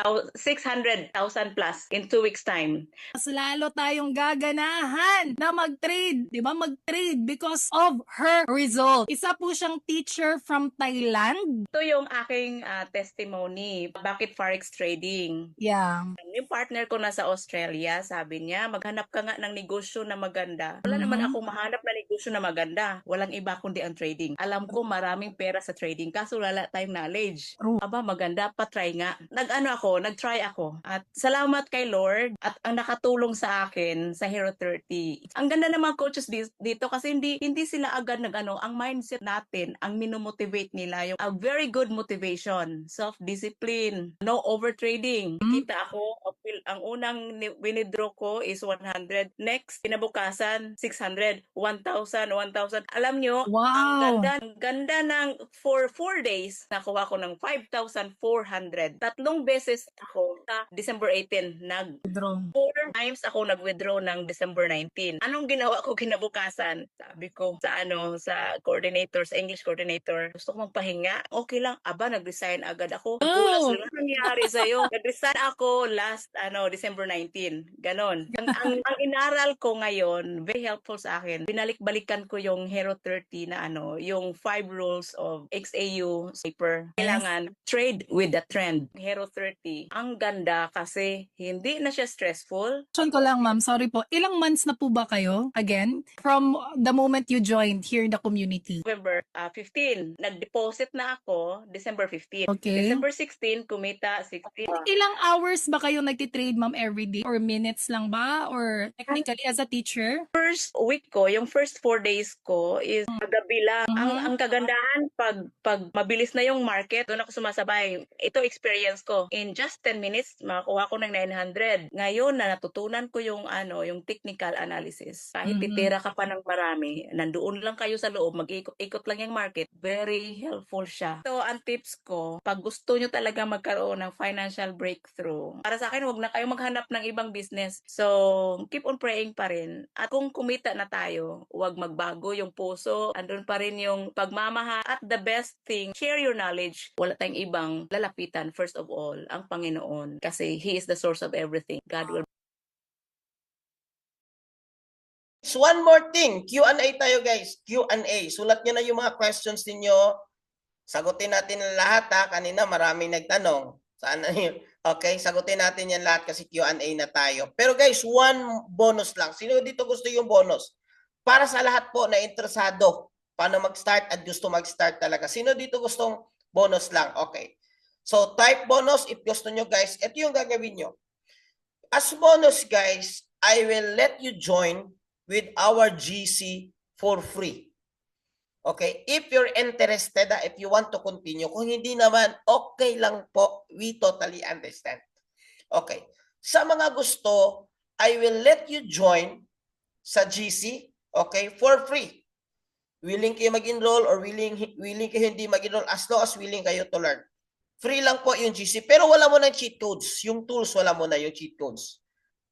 plus in 2 weeks time. Mas lalo tayong gaganahan na mag-trade, di ba? Mag-trade because of her result. Isa po siyang teacher from Thailand. Ito yung aking testimony. Bakit Forex trading? Yeah. Yung partner ko nasa Australia, sabi niya, maghanap ka nga ng negosyo na maganda. Wala naman akong mahanap na negosyo na maganda. Walang iba kundi ang trading. Alam ko maraming pera sa trading, kaso wala tayong knowledge. True. Aba, maganda, pa-try nga. Nag-try ako. At salamat kay Lord at ang nakatulong sa akin sa Hero 30. Ang ganda ng mga coaches dito kasi hindi sila agad ang mindset natin, ang minomotivate nila, yung a very good motivation, self-discipline, no overtrading. Kita ako, ang unang winidraw ko is 100. Next, kinabukasan, 600, 1,000, 1,000. Alam nyo, Wow! ang ganda ng for 4 days, nakuha ko ng 5,400. 3 beses ako sa December 18 Withdraw. 4 times ako nag-withdraw ng December 19. Anong ginawa ko kinabukasan? Sabi ko sa coordinator, sa English coordinator, gusto ko magpahinga. Okay lang. Aba, nag-resign agad ako. Nagulat sila. Ano nangyari sa'yo? Nag-resign ako last December 19. Ganon. Ang inaral ko ngayon, very helpful sa akin. Binalik-balikan ko yung Hero 30 na yung 5 rules of XAU paper. Kailangan trade with the trend. Hero 30. Ang ganda kasi hindi na siya stressful. Question ko lang, ma'am. Sorry po. Ilang months na po ba kayo? Again, from the moment you joined here in the community. November 15. Nag-deposit na ako December 15. Okay. December 16, kumita 16. Ilang hours ba kayo nagtitrade, ma'am, everyday? Or minutes lang ba? Or technically as a teacher? First week ko, yung first 4 days ko is gabi lang. Ang kagandahan, pag mabilis na yung market, doon ako sumasabay. Ito experience ko. In just 10 minutes, makakuha ko ng 900. Ngayon na natutunan ko yung technical analysis. Kahit titira ka pa ng marami, nandoon lang kayo sa loob, mag-ikot-ikot lang yung market. Very helpful siya. So, ang tips ko, pag gusto nyo talaga magkaroon ng financial breakthrough, para sa akin, huwag na kayo maghanap ng ibang business. So, keep on praying pa rin. At kung kumita na tayo, huwag magbago yung puso. Andun pa rin yung pagmamahal. At the best thing, share your knowledge. Wala tayong ibang lalapitan, first of all, ang Panginoon. Kasi He is the source of everything. God will. So one more thing, Q&A tayo, guys. Q&A. Sulat nyo na yung mga questions ninyo. Sagutin natin lahat, ha. Kanina maraming nagtanong. Saan na yun? Okay, sagutin natin yan lahat kasi Q&A na tayo. Pero guys, one bonus lang. Sino dito gusto yung bonus? Para sa lahat po na interesado paano mag-start at gusto mag-start talaga. Sino dito gustong bonus lang? Okay. So type bonus if gusto nyo, guys. Ito yung gagawin nyo. As bonus, guys, I will let you join with our GC for free. Okay? If you're interested, if you want to continue, kung hindi naman, okay lang po. We totally understand. Okay. Sa mga gusto, I will let you join sa GC, okay, for free. Willing kayo mag-enroll or willing kayo hindi mag-enroll as long as willing kayo to learn. Free lang po yung GC. Pero wala mo na cheat codes. Yung tools, wala mo na yung cheat codes.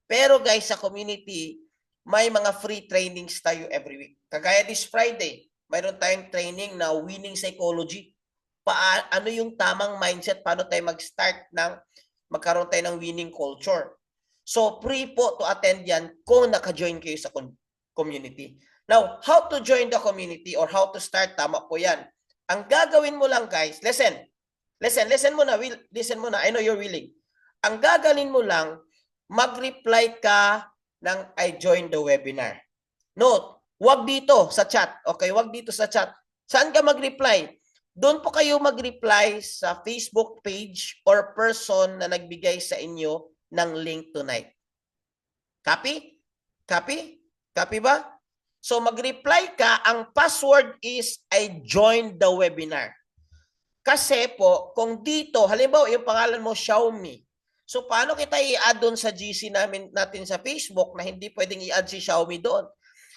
Pero guys, sa community, may mga free trainings tayo every week. Kagaya this Friday, mayroon tayong training na winning psychology. Ano yung tamang mindset? Paano tayo mag-start magkaroon tayo ng winning culture? So, free po to attend yan kung naka-join kayo sa community. Now, how to join the community or how to start? Tama po yan. Ang gagawin mo lang, guys, listen muna, listen muna. I know you're willing. Ang gagawin mo lang, mag-reply ka ng I joined the webinar. Note, wag dito sa chat. Okay, wag dito sa chat. Saan ka mag-reply? Doon po kayo mag-reply sa Facebook page or person na nagbigay sa inyo ng link tonight. Copy? Copy? Copy ba? So mag-reply ka, ang password is I joined the webinar. Kasi po, kung dito, halimbawa yung pangalan mo Xiaomi, so paano kita i-add doon sa GC natin sa Facebook na hindi pwedeng i-add si Xiaomi doon?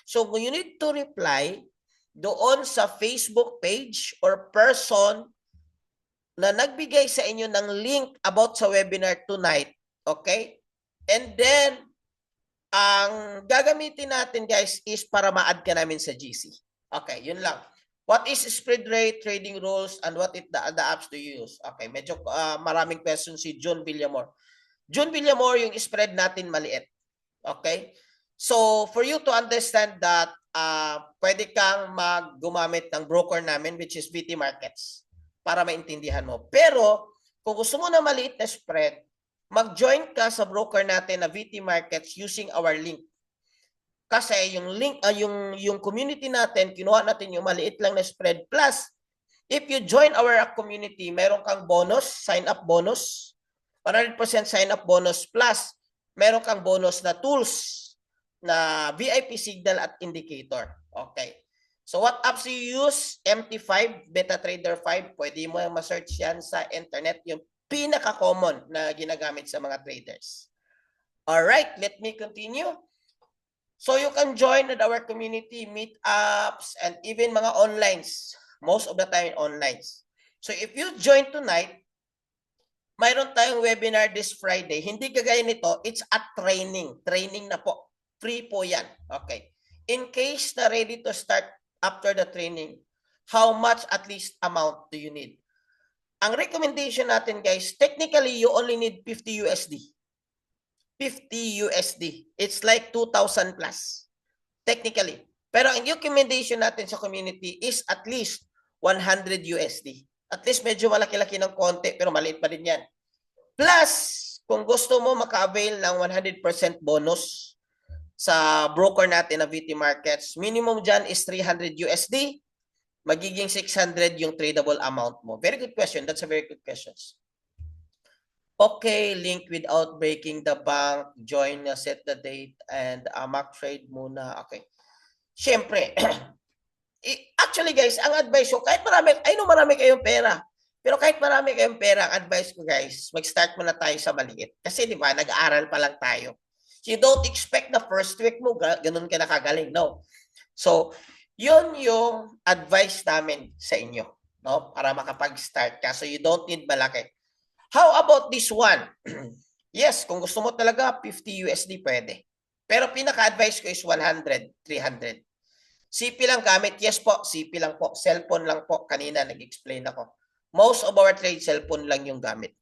So you need to reply doon sa Facebook page or person na nagbigay sa inyo ng link about sa webinar tonight. Okay? And then, ang gagamitin natin guys is para ma-add ka namin sa GC. Okay, yun lang. What is spread rate, trading rules, and what is the apps do you use? Okay, medyo maraming questions si John Villamor. John Villamor, yung spread natin maliit. Okay? So, for you to understand that, pwede kang gumamit ng broker namin which is VT Markets para maintindihan mo. Pero, kung gusto mo na maliit na spread, mag-join ka sa broker natin na VT Markets using our link. Kasi yung link, yung community natin, kinuha natin yung maliit lang na spread. Plus, if you join our community, meron kang bonus, sign-up bonus, 100% sign-up bonus, plus meron kang bonus na tools na VIP signal at indicator. Okay. So what apps you use? MT5, BetaTrader 5, pwede mo ma-search yan sa internet, yung pinaka-common na ginagamit sa mga traders. Alright, let me continue. So you can join our community, meetups, and even mga onlines. Most of the time onlines. So if you join tonight, mayroon tayong webinar this Friday. Hindi kagaya nito, it's a training. Training na po. Free po yan. Okay. In case na ready to start after the training, how much at least amount do you need? Ang recommendation natin guys, technically you only need 50 USD. 50 USD. It's like 2,000 plus. Technically. Pero ang recommendation natin sa community is at least 100 USD. At least medyo malaki-laki ng konti pero maliit pa din yan. Plus, kung gusto mo maka-avail ng 100% bonus sa broker natin na VT Markets, minimum dyan is 300 USD. Magiging 600 yung tradable amount mo. Very good question. That's a very good question. Okay, link without breaking the bank. Join, set the date, and mock trade muna. Okay. Siyempre, actually guys, ang advice ko, kahit marami kayong pera, pero kahit marami kayong pera, ang advice ko guys, mag-start muna tayo sa maliit. Kasi di ba, nag-aaral pa lang tayo. So you don't expect na first week mo, ganun ka nakagaling. No. So, yun yung advice namin sa inyo, no? Para makapag-start ka. So you don't need malaki. How about this one? Yes, kung gusto mo talaga 50 USD pwede. Pero pinaka-advice ko is 100, 300. CP lang gamit. Yes po, CP lang po. Cellphone lang po. Kanina nag-explain ako. Most of our trade cellphone lang yung gamit.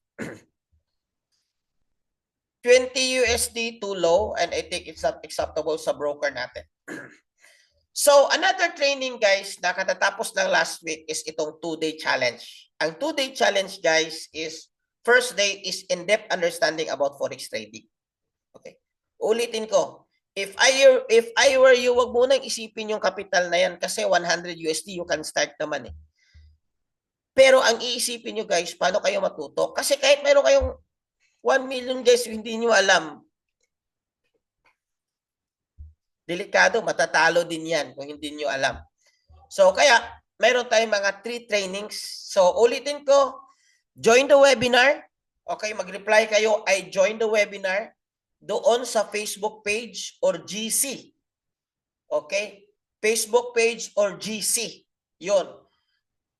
20 USD too low and I think it's not acceptable sa broker natin. So, another training guys na katatapos ng last week is itong 2-day challenge. Ang 2-day challenge guys is, first day is in-depth understanding about forex trading. Okay. Ulitin ko, if I were you, wag mo nang isipin yung capital na yan kasi 100 USD you can start naman eh. Pero ang iisipin nyo guys, paano kayo matuto? Kasi kahit mayroon kayong 1 million guys, hindi nyo alam. Delikado, matatalo din yan kung hindi nyo alam. So, kaya, mayroon tayong mga 3 trainings. So, ulitin ko, join the webinar. Okay, mag-reply kayo, I joined the webinar doon sa Facebook page or GC. Okay? Facebook page or GC. Yun.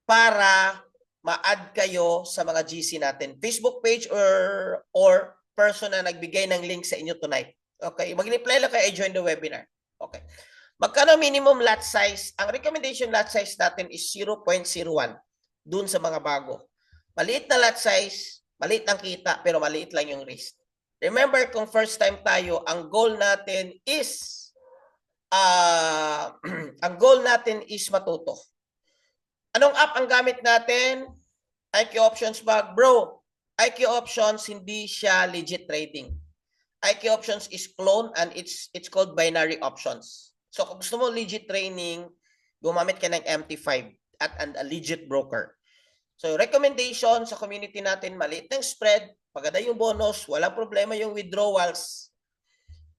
Para ma-add kayo sa mga GC natin. Facebook page or person na nagbigay ng link sa inyo tonight. Okay? Mag-reply lang kayo, I joined the webinar. Okay. Magkano minimum lot size? Ang recommendation lot size natin is 0.01 dun sa mga bago. Maliit na lot size, maliit ang kita, pero maliit lang yung risk. Remember, kung first time tayo, ang goal natin is matuto. Anong app ang gamit natin? IQ Options ba? Bro, IQ Options hindi siya legit trading. IQ Options is clone and it's called binary options. So kung gusto mo legit training, gumamit ka ng MT5 at a legit broker. So recommendation sa community natin, maliit ng spread, maganda yung bonus, walang problema yung withdrawals,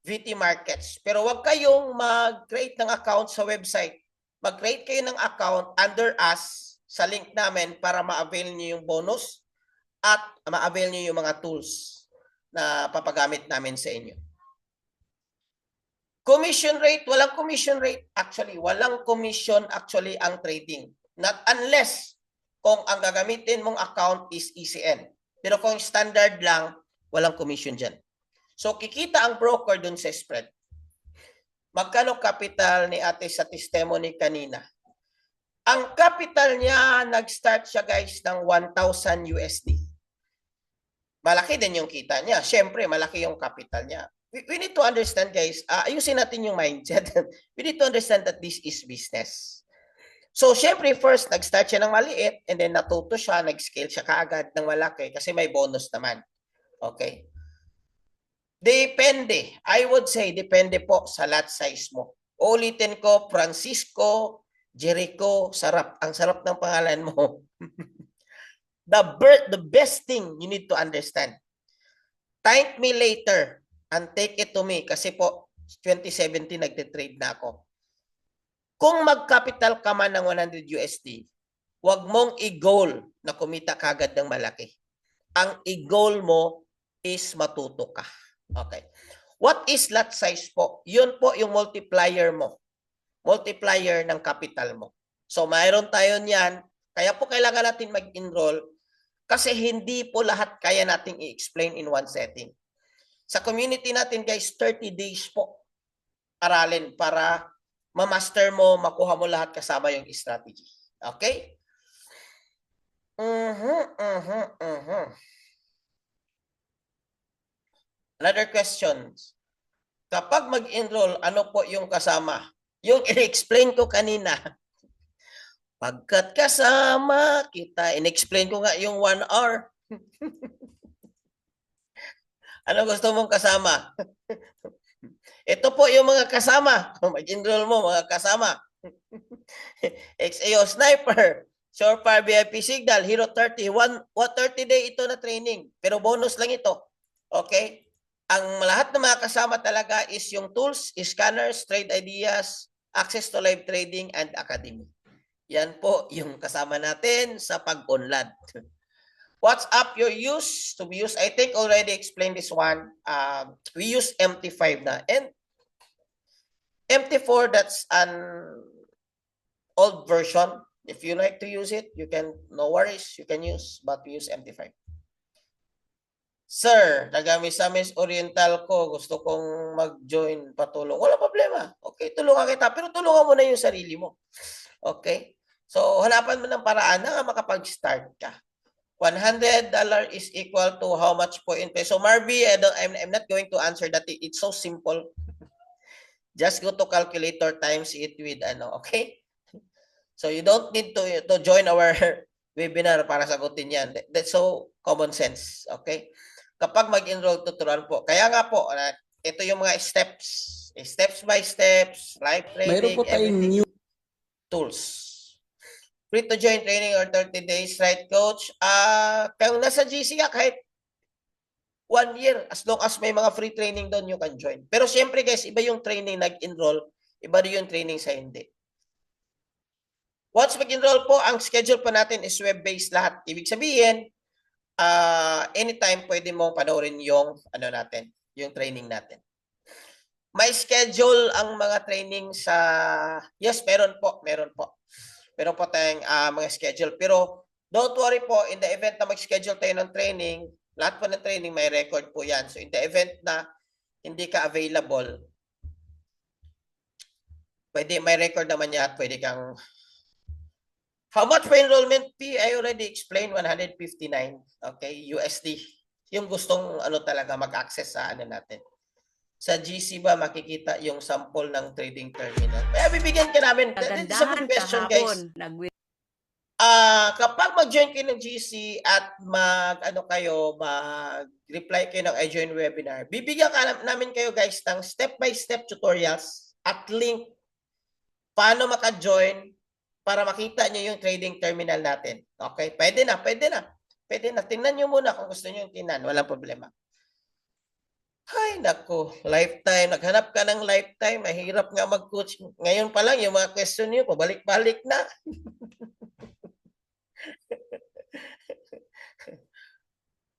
VT Markets. Pero wag kayong mag-create ng account sa website. Mag-create kayo ng account under us sa link namin para ma-avail niyo yung bonus at ma-avail niyo yung mga tools na papagamit namin sa inyo. Commission rate, walang commission rate. Actually, walang commission actually ang trading. Not unless kung ang gagamitin mong account is ECN. Pero kung standard lang, walang commission dyan. So, kikita ang broker dun sa spread. Magkano capital ni ate sa testimony kanina? Ang capital niya, nag-start siya guys ng 1,000 USD. Malaki din yung kita niya. Siyempre, malaki yung capital niya. We need to understand guys, ayusin natin yung mindset. We need to understand that this is business. So, syempre first, nag-start siya ng maliit and then natuto siya, nag-scale siya kaagad ng malaki kasi may bonus naman. Okay? Depende. I would say, depende po sa lot size mo. Ulitin ko, Francisco, Jericho, sarap. Ang sarap ng pangalan mo. The best thing you need to understand. Thank me later. And take it to me kasi po 2017 nagte-trade na ako. Kung mag-capital ka man ng 100 USD, huwag mong i-goal na kumita kagad ng malaki. Ang i-goal mo is matuto ka. Okay. What is lot size po? Yun po yung multiplier mo. Multiplier ng capital mo. So mayroon tayo niyan. Kaya po kailangan natin mag-enroll kasi hindi po lahat kaya nating i-explain in one setting. Sa community natin guys, 30 days po aralin para ma-master mo, makuha mo lahat kasama yung strategy. Okay? Another question. Kapag mag-enroll, ano po yung kasama? Yung i-explain ko kanina. Pagkat kasama kita, in-explain ko nga yung 1 hour. Ano gusto mong kasama? Ito po yung mga kasama. Mag-enroll mo, mga kasama. XAO Sniper, Surefire VIP Signal, Hero 30. 30 day ito na training. Pero bonus lang ito. Okay? Ang lahat ng mga kasama talaga is yung tools, scanners, trade ideas, access to live trading, and academy. Yan po yung kasama natin sa pag-unlad. What's up your use to be used? I think already explained this one. We use MT5 na. And MT4, that's an old version. If you like to use it, you can, no worries, you can use, but we use MT5. Sir, taga-Misamis Oriental ko, gusto kong mag-join patulong. Wala problema. Okay, tulungan kita. Pero tulungan mo na yung sarili mo. Okay? So, hanapan mo ng paraan na makapag-start ka. $100 is equal to how much po in peso? Marby, I'm not going to answer that. It's so simple. Just go to calculator times it with ano, okay? So you don't need to join our webinar para sagutin yan. That's so common sense, okay? Kapag mag-enroll, tuturuan po. Kaya nga po, ito yung mga steps. Steps by steps, live trading, Mayroon po tayong new tools. Free to join training or 30 days, right, coach? Kung nasa GC ka, kahit 1 year, as long as may mga free training doon, you can join. Pero syempre guys, iba yung training nag-enroll, iba rin yung training sa hindi. Once mag-enroll po, ang schedule pa natin is web-based lahat. Ibig sabihin, anytime pwede mo panoorin yung ano natin, yung training natin. May schedule ang mga training sa, yes, meron po. Meron po tayong mga schedule. Pero don't worry po, in the event na mag-schedule tayo ng training, lahat po ng training may record po yan. So in the event na hindi ka available, pwede may record naman yan at pwede kang... How much for enrollment fee? I already explained, 159, okay, USD. Yung gustong ano talaga mag-access sa ano natin. Sa GC ba makikita yung sample ng trading terminal? Kaya bibigyan ka namin. That is a good question, guys. Kapag mag-join kayo ng GC at mag-reply kayo ng I join webinar, bibigyan ka namin kayo guys ng step-by-step tutorials at link paano maka-join para makita nyo yung trading terminal natin. Okay? Pwede na. Tingnan nyo muna kung gusto nyo yung tingnan. Walang problema. Ay, naku, lifetime. Naghanap ka ng lifetime. Mahirap nga mag-coach. Ngayon pa lang, yung mga question nyo, pabalik-balik na.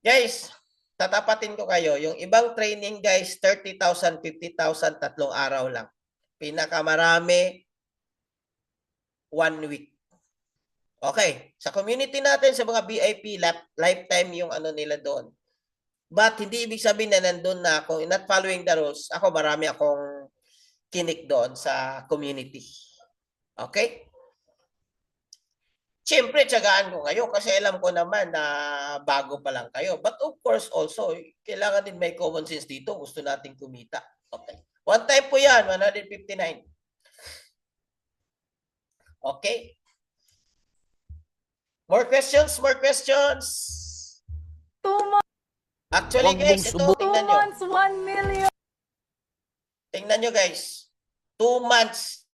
Guys, tatapatin ko kayo, yung ibang training guys, 30,000, 50,000, 3 araw lang. Pinakamarami, 1 week. Okay, sa community natin, sa mga VIP, lifetime yung ano nila doon. But hindi ibig sabihin na nandun na ako, not following the rules, ako marami akong kinik doon sa community. Okay? Siyempre, tiyagaan ko kayo kasi alam ko naman na bago pa lang kayo. But of course also, kailangan din may common sense dito. Gusto nating kumita. Okay. One time po yan, 159. Okay. More questions? More questions? 2 months, Actually guys, ito, tingnan nyo. 1 million. Tingnan nyo guys. 2 months.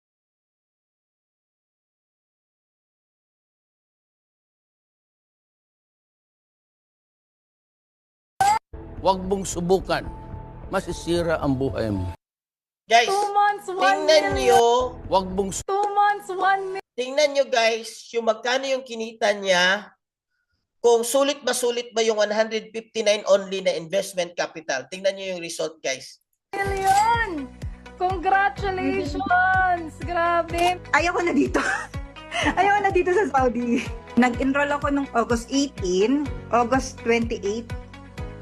Huwag mong subukan. Masisira ang buhay mo. Guys, 2 months, 1 tingnan million. nyo. Huwag mong 2 months, 1 million. Tingnan nyo guys, yung magkano yung kinita niya. Kung sulit ba yung 159 only na investment capital. Tingnan nyo yung result guys. Congratulations! Grabe. Ayaw ko na dito. Ayaw ko na dito sa Saudi. Nag-enroll ako nung August 18, August 28,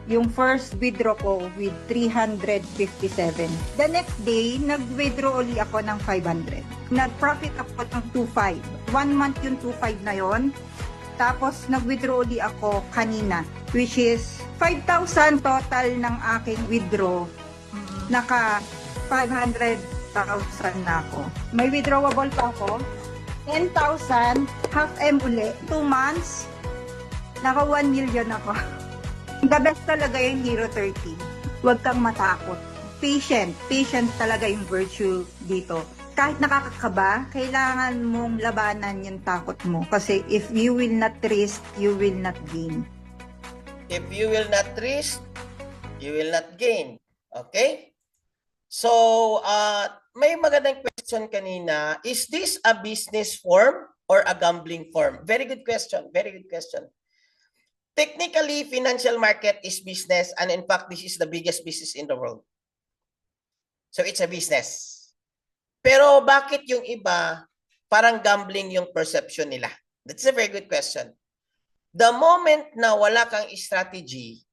yung first withdraw ko with 357. The next day, nag-withdraw uli ako ng 500. Nag-profit ako ng 2.5. 1 month yung 2.5 na yon. Tapos, nag-withdraw uli ako kanina, which is 5,000 total ng aking withdraw. Naka 500,000 na ako. May withdrawable pa ako. 10,000, half M uli. 2 months, naka 1 million ako. The best talaga yung Hero 30. Huwag kang matakot. Patient. Patient talaga yung virtue dito. Kahit nakakakaba, kailangan mong labanan yung takot mo. Kasi if you will not risk, you will not gain. If you will not risk, you will not gain. Okay? So, may magandang question kanina. Is this a business form or a gambling form? Very good question. Very good question. Technically, financial market is business, and in fact, this is the biggest business in the world. So, it's a business. Pero bakit yung iba, parang gambling yung perception nila? That's a very good question. The moment na wala kang strategy,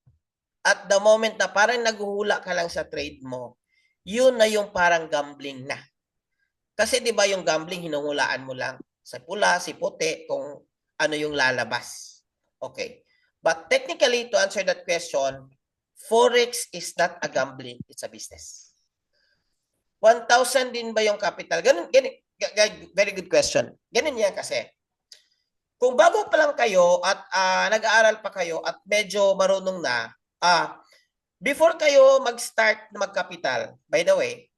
at the moment na parang naghuhula ka lang sa trade mo, yun na yung parang gambling na. Kasi di ba yung gambling, hinuhulaan mo lang sa pula, si puti, kung ano yung lalabas. Okay. But technically, to answer that question, Forex is not a gambling, it's a business. 1,000 din ba yung capital? Ganun, very good question. Ganun yan kasi. Kung bago pa lang kayo at nag-aaral pa kayo at medyo marunong na, before kayo mag-start na mag-capital, by the way,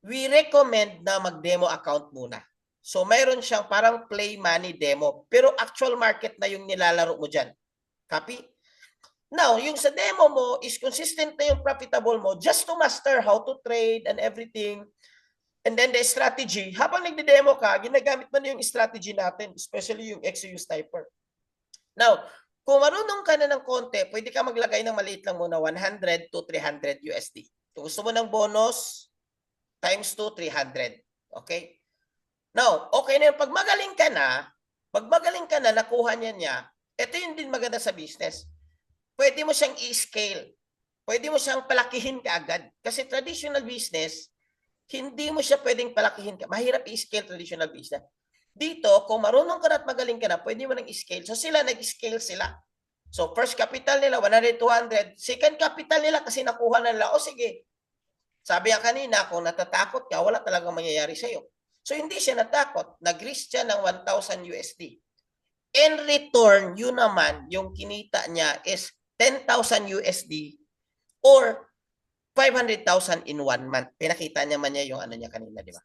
we recommend na mag-demo account muna. So, mayroon siyang parang play money demo, pero actual market na yung nilalaro mo dyan. Copy? Now, yung sa demo mo is consistent na yung profitable mo just to master how to trade and everything. And then the strategy, habang nagde-demo ka, ginagamit mo na yung strategy natin, especially yung XU Sniper. Now, kung marunong ka na ng konti, pwede ka maglagay ng maliit lang muna, 100 to 300 USD. Kung gusto mo ng bonus, times 2, 300. Okay? Now, okay na yung pag magaling ka na, nakuha niya, ito yung din maganda sa business. Pwede mo siyang i-scale. Pwede mo siyang palakihin kaagad. Kasi traditional business, hindi mo siya pwedeng palakihin ka. Mahirap i-scale traditional business. Dito, kung marunong ka na at magaling ka na, pwede mo nang i-scale. So sila, nag-scale sila. So first capital nila, 100, 200. Second capital nila kasi nakuha na nila. O sige, sabi nga kanina, kung natatakot ka, wala talagang mangyayari sa'yo. So hindi siya natakot. Nag-risk siya ng 1,000 USD. In return, yun naman, yung kinita niya is 10,000 USD or 500,000 in 1 month. Pinakita niya man niya yung ano niya kanina, di ba?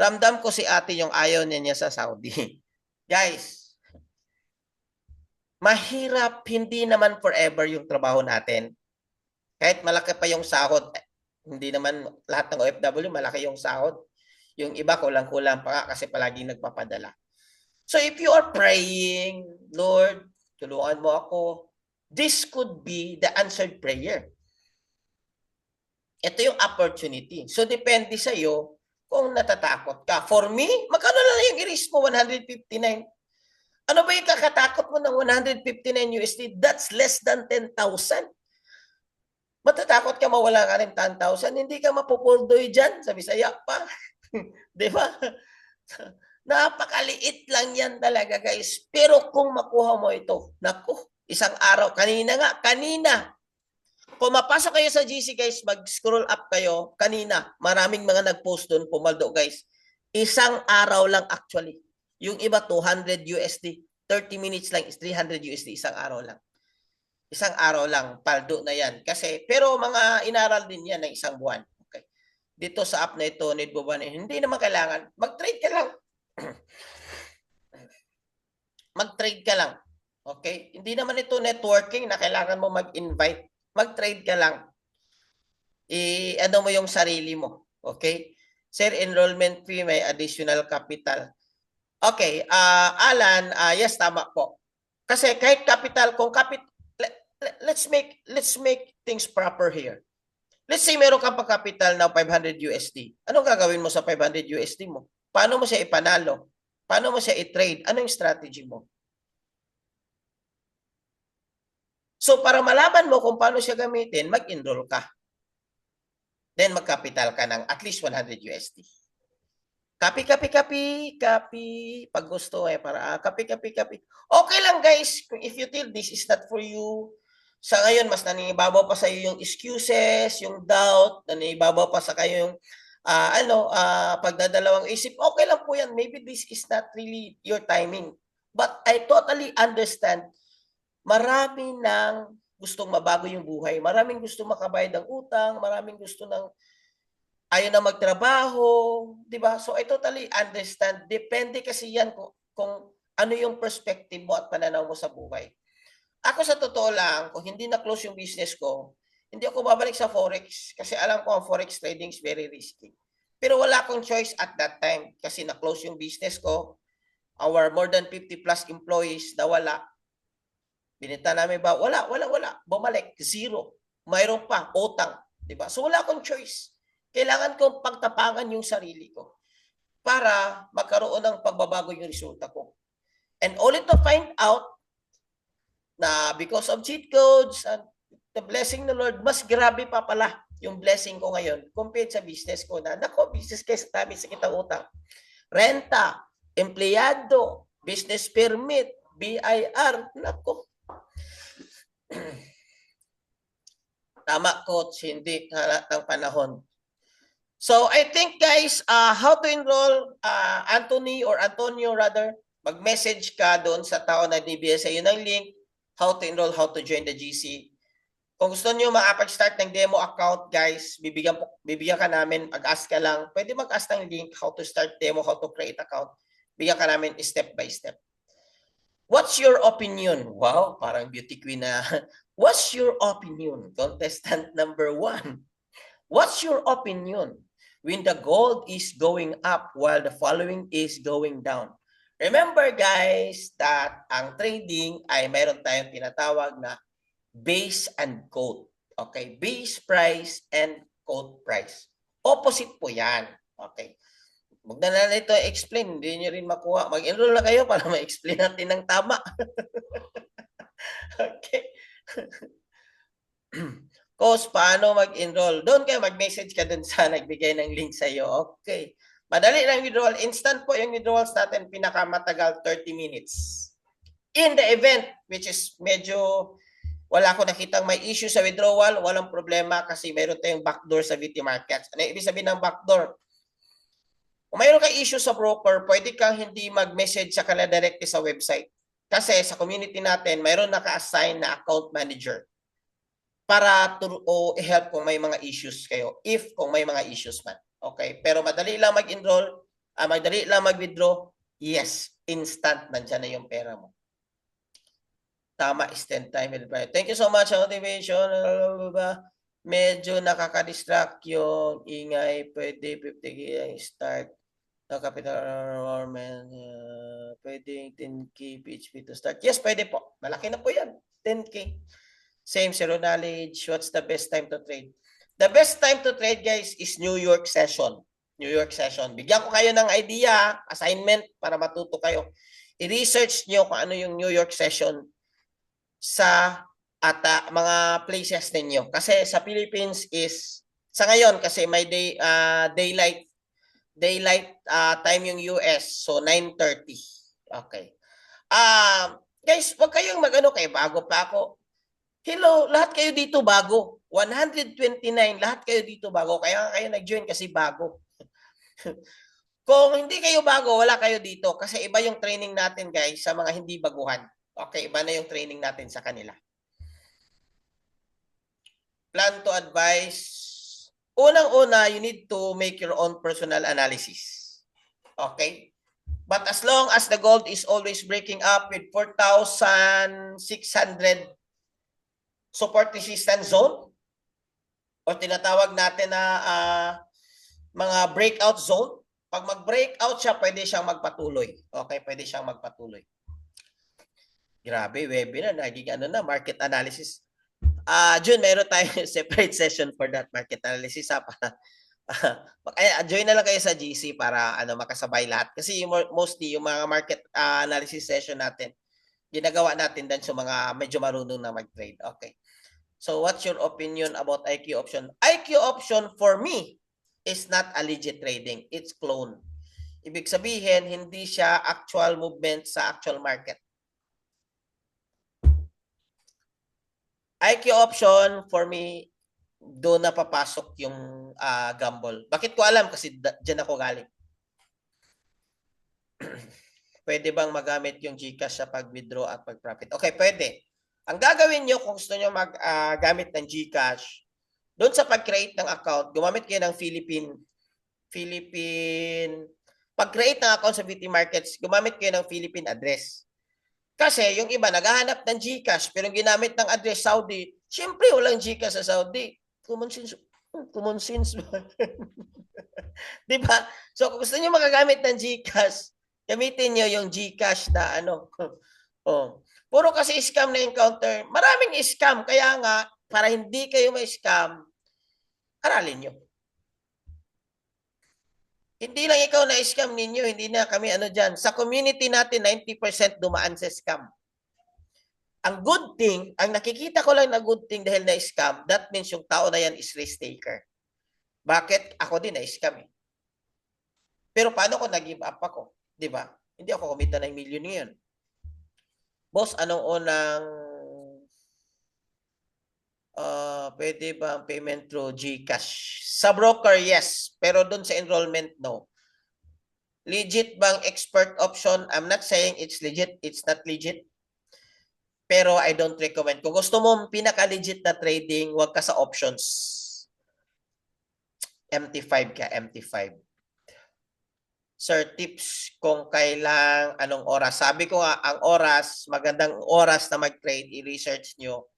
Ramdam ko si ate yung ayaw niya sa Saudi. Guys, mahirap, hindi naman forever yung trabaho natin. Kahit malaki pa yung sahod, hindi naman lahat ng OFW malaki yung sahod. Yung iba kulang-kulang pa kasi palaging nagpapadala. So if you are praying, Lord, tulungan mo ako, this could be the answered prayer. Ito yung opportunity. So, depende sa'yo kung natatakot ka. For me, magkano lang yung i-risk mo? 159. Ano ba yung kakatakot mo ng 159 USD? That's less than 10,000. Matatakot ka mawala ka ng 10,000, hindi ka mapupuldoy dyan sa Bisaya pa. Di ba? Napakaliit lang yan talaga, guys. Pero kung makuha mo ito, naku, isang araw, kanina, kung mapasok kayo sa GC, guys, mag-scroll up kayo, kanina, maraming mga nag-post doon, pumaldo, guys. Isang araw lang actually. Yung iba, 200 USD. 30 minutes lang is 300 USD, isang araw lang. Isang araw lang, paldo na yan. Kasi, pero mga inaral din yan ng isang buwan. Okay. Dito sa app na ito, need mo ba? Hindi naman kailangan. Mag-trade ka lang. Mag-trade ka lang. Okay? Hindi naman ito networking na kailangan mo mag-invite. Mag-trade ka lang. Ano mo yung sarili mo. Okay? Sir, enrollment fee, may additional capital. Okay. Alan, yes, tama po. Kasi kahit capital, kung capital, let's make things proper here. Let's say meron kang pa-capital na 500 USD. Anong gagawin mo sa 500 USD mo? Paano mo siya ipanalo? Paano mo siya i-trade? Ano yung strategy mo? So, para malaman mo kung paano siya gamitin, mag-enroll ka. Then, mag-capital ka ng at least 100 USD. Copy. Pag gusto para copy. Okay lang, guys. If you feel this is not for you, sa ngayon, mas naninibabaw pa sa iyo yung excuses, yung doubt, naninibabaw pa sa kayo yung pagdadalawang isip. Okay lang po yan. Maybe this is not really your timing. But I totally understand. Marami nang gustong mabago yung buhay. Maraming gusto makabayad ng utang. Maraming gusto ng ayaw na magtrabaho. Diba? So I totally understand. Depende kasi yan kung ano yung perspective mo at pananaw mo sa buhay. Ako sa totoo lang, kung hindi na-close yung business ko, hindi ako babalik sa Forex kasi alam ko ang Forex trading is very risky. Pero wala akong choice at that time kasi na-close yung business ko. Our more than 50 plus employees nawala. Binenta namin ba? Wala. Bumalik. Zero. Mayroon pa. Utang. Diba? So wala akong choice. Kailangan kong pagtapangan yung sarili ko para magkaroon ng pagbabago yung resulta ko. And only to find out na because of cheat codes and the blessing ng Lord, mas grabe pa pala yung blessing ko ngayon compared sa business ko na, nako, business case dami sa kitang utang. Renta, empleyado, business permit, BIR, nako. Tama, coach, hindi halat ng panahon. So, I think, guys, how to enroll, Antonio rather, mag-message ka doon sa tao na DBS sa iyo ng link, how to enroll, how to join the GC. Kung gusto niyo makapag-start ng demo account, guys, bibigyan ka namin, mag-ask ka lang. Pwede mag-ask ng link, how to start demo, how to create account. Bigyan ka namin step by step. What's your opinion? Wow, parang beauty queen na. What's your opinion? Contestant number 1. What's your opinion when the gold is going up while the following is going down? Remember, guys, that ang trading ay mayroon tayong tinatawag na base and quote. Okay, base price and quote price. Opposite po yan. Okay. Huwag na ito explain, hindi nyo rin makuha. Mag-enroll na kayo para ma-explain natin ng tama. Okay. Coach, paano mag-enroll? Doon kayo, mag-message ka dun sa nagbigay ng link sa iyo. Okay. Madali lang withdrawal. Instant po yung withdrawals natin, pinakamatagal 30 minutes. In the event, which is medyo wala ko nakitang may issue sa withdrawal, walang problema kasi mayroon tayong backdoor sa VT Markets. Ano ibig sabihin ng backdoor? Kung mayroon kang issue sa broker, pwede kang hindi mag-message sa kanila directly sa website. Kasi sa community natin, mayroon naka-assign na account manager para i-help kung may mga issues kayo, kung may mga issues man. Okay, pero madali lang mag-enroll, madali lang mag-withdraw, yes, instant, nandyan na yung pera mo. Tama, is 10 time. Thank you so much, motivation. Medyo nakaka-distract yung ingay. Pwede 50 start. No capital enrollment. Pwede pwedeng 10K PHP to start. Yes, pwede po. Malaki na po yan. 10K. Same, zero knowledge. What's the best time to trade? The best time to trade, guys, is New York session. New York session. Bigyan ko kayo ng idea, assignment, para matuto kayo. I-research nyo kung ano yung New York session sa mga places ninyo. Kasi sa Philippines is, sa ngayon, kasi may daylight time yung US. So, 9:30. Okay. Guys, wag kayong mag-ano kayo. Bago pa ako. Hello, lahat kayo dito bago. 129, lahat kayo dito bago. Kaya kayo nag-join kasi bago. Kung hindi kayo bago, wala kayo dito. Kasi iba yung training natin, guys, sa mga hindi baguhan. Okay, iba na yung training natin sa kanila. Plan to advise. Unang-una, you need to make your own personal analysis. Okay? But as long as the gold is always breaking up with 4,600 support resistance zone, o tinatawag natin na mga breakout zone, pag mag-breakout siya, pwede siyang magpatuloy. Okay, pwede siyang magpatuloy. Grabe, webinar, naging market analysis. June, meron tayong separate session for that market analysis. Join na lang kayo sa GC para makasabay lahat. Kasi mostly yung mga market analysis session natin, ginagawa natin din sa mga medyo marunong na mag-trade. Okay. So what's your opinion about IQ option? IQ option for me is not a legit trading. It's clone. Ibig sabihin, hindi siya actual movement sa actual market. IQ option for me, doon na papasok yung gamble. Bakit ko alam? Kasi dyan ako galing. Pwede bang magamit yung GCash sa pag-withdraw at pag-profit? Okay, pwede. Ang gagawin nyo kung gusto nyo mag-gamit ng GCash, doon sa pag-create ng account, gumamit kayo ng pag-create ng account sa VT Markets, gumamit kayo ng Philippine address. Kasi yung iba, naghahanap ng GCash, pero ginamit ng address Saudi, syempre walang GCash sa Saudi. Common sense. Diba? So, kung gusto nyo magagamit ng GCash, gamitin nyo yung GCash na Puro kasi scam na encounter. Maraming scam. Kaya nga, para hindi kayo ma-scam, aralin nyo. Hindi lang ikaw na-scam ninyo, hindi na kami dyan. Sa community natin, 90% dumaan sa scam. Ang good thing, ang nakikita ko lang na good thing dahil na-scam, that means yung tao na yan is risk taker. Bakit? Ako din na-scam eh. Pero paano ko nag-give up ako? Diba? Hindi ako kumita ng milyon ngayon. Boss, anong unang pwede ba ang payment through GCash? Sa broker, yes. Pero dun sa enrollment, no. Legit bang expert option? I'm not saying it's legit. It's not legit. Pero I don't recommend. Kung gusto mo pinaka-legit na trading, huwag ka sa options. MT5 ka, MT5. Sir, tips kung kailang anong oras. Sabi ko nga, ang oras, magandang oras na mag-trade, i-research nyo,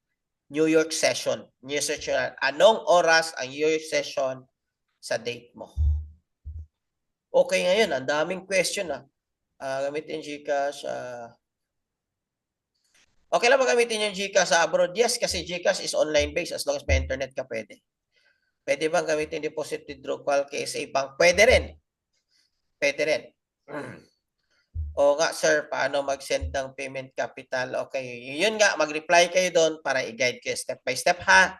New York session. Research nyo, anong oras ang New York session sa date mo. Okay ngayon, ang daming question gamitin GCash. Okay lang gamitin yung GCash sa abroad? Yes, kasi GCash is online based as long as may internet ka pwede. Pwede bang gamitin deposit withdraw call KSA Bank? Pwede rin. Pwede rin. O nga, sir, paano mag-send ng payment capital? Okay, yun nga, mag-reply kayo doon para i-guide kayo step by step, ha?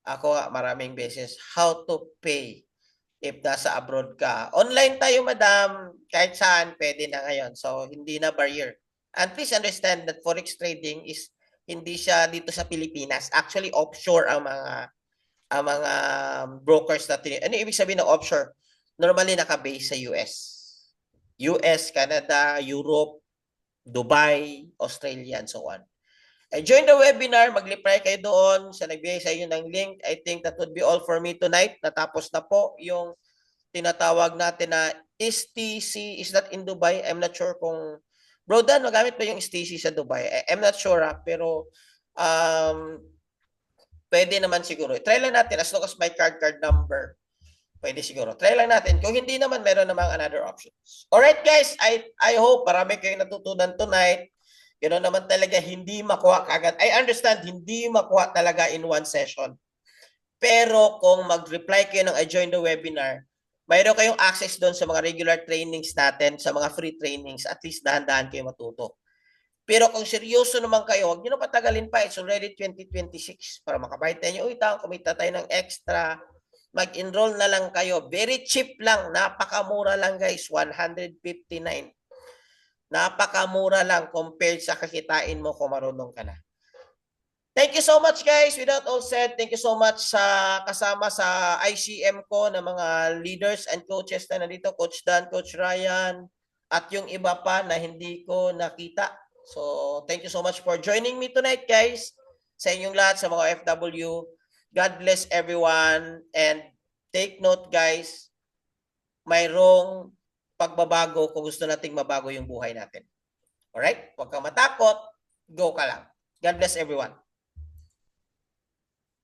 Ako nga, maraming beses, how to pay if nasa abroad ka. Online tayo, madam, kahit saan, pwede na ngayon. So, hindi na barrier. And please understand that forex trading is hindi siya dito sa Pilipinas. Actually, offshore ang mga brokers natin. Ano ibig sabihin ng offshore? Normally naka-base sa US. US, Canada, Europe, Dubai, Australia, and so on. Join the webinar, mag-reply kayo doon sa nagbigay sa inyo ng link. I think that would be all for me tonight. Natapos na po yung tinatawag natin na STC. Is that in Dubai? I'm not sure kung... Bro Dan, magamit ba yung STC sa Dubai? I'm not sure pero pwede naman siguro. Try lang natin as long as my card number Pwede siguro. Try lang natin. Kung hindi naman, meron namang another options. Alright guys, I hope marami kayong natutunan tonight. Ganoon naman talaga, hindi makuha kagad. I understand, hindi makuha talaga in one session. Pero kung mag-reply kayo ng I join the webinar, mayroon kayong access doon sa mga regular trainings natin, sa mga free trainings, at least dahan-dahan kayo matuto. Pero kung seryoso naman kayo, huwag nyo na patagalin pa. It's already 2026 para makabayad tayo ng utang, kumita tayo ng extra. Mag-enroll na lang kayo. Very cheap lang. Napakamura lang guys. 159. Napakamura lang compared sa kakitain mo kung marunong ka na. Thank you so much guys. Without all said, thank you so much sa kasama sa ICM ko na mga leaders and coaches na nandito. Coach Dan, Coach Ryan, at yung iba pa na hindi ko nakita. So, thank you so much for joining me tonight guys. Sa inyong lahat, sa mga FW. God bless everyone. And take note guys, mayroong pagbabago kung gusto nating mabago yung buhay natin. Alright? Huwag kang matakot. Go ka lang. God bless everyone.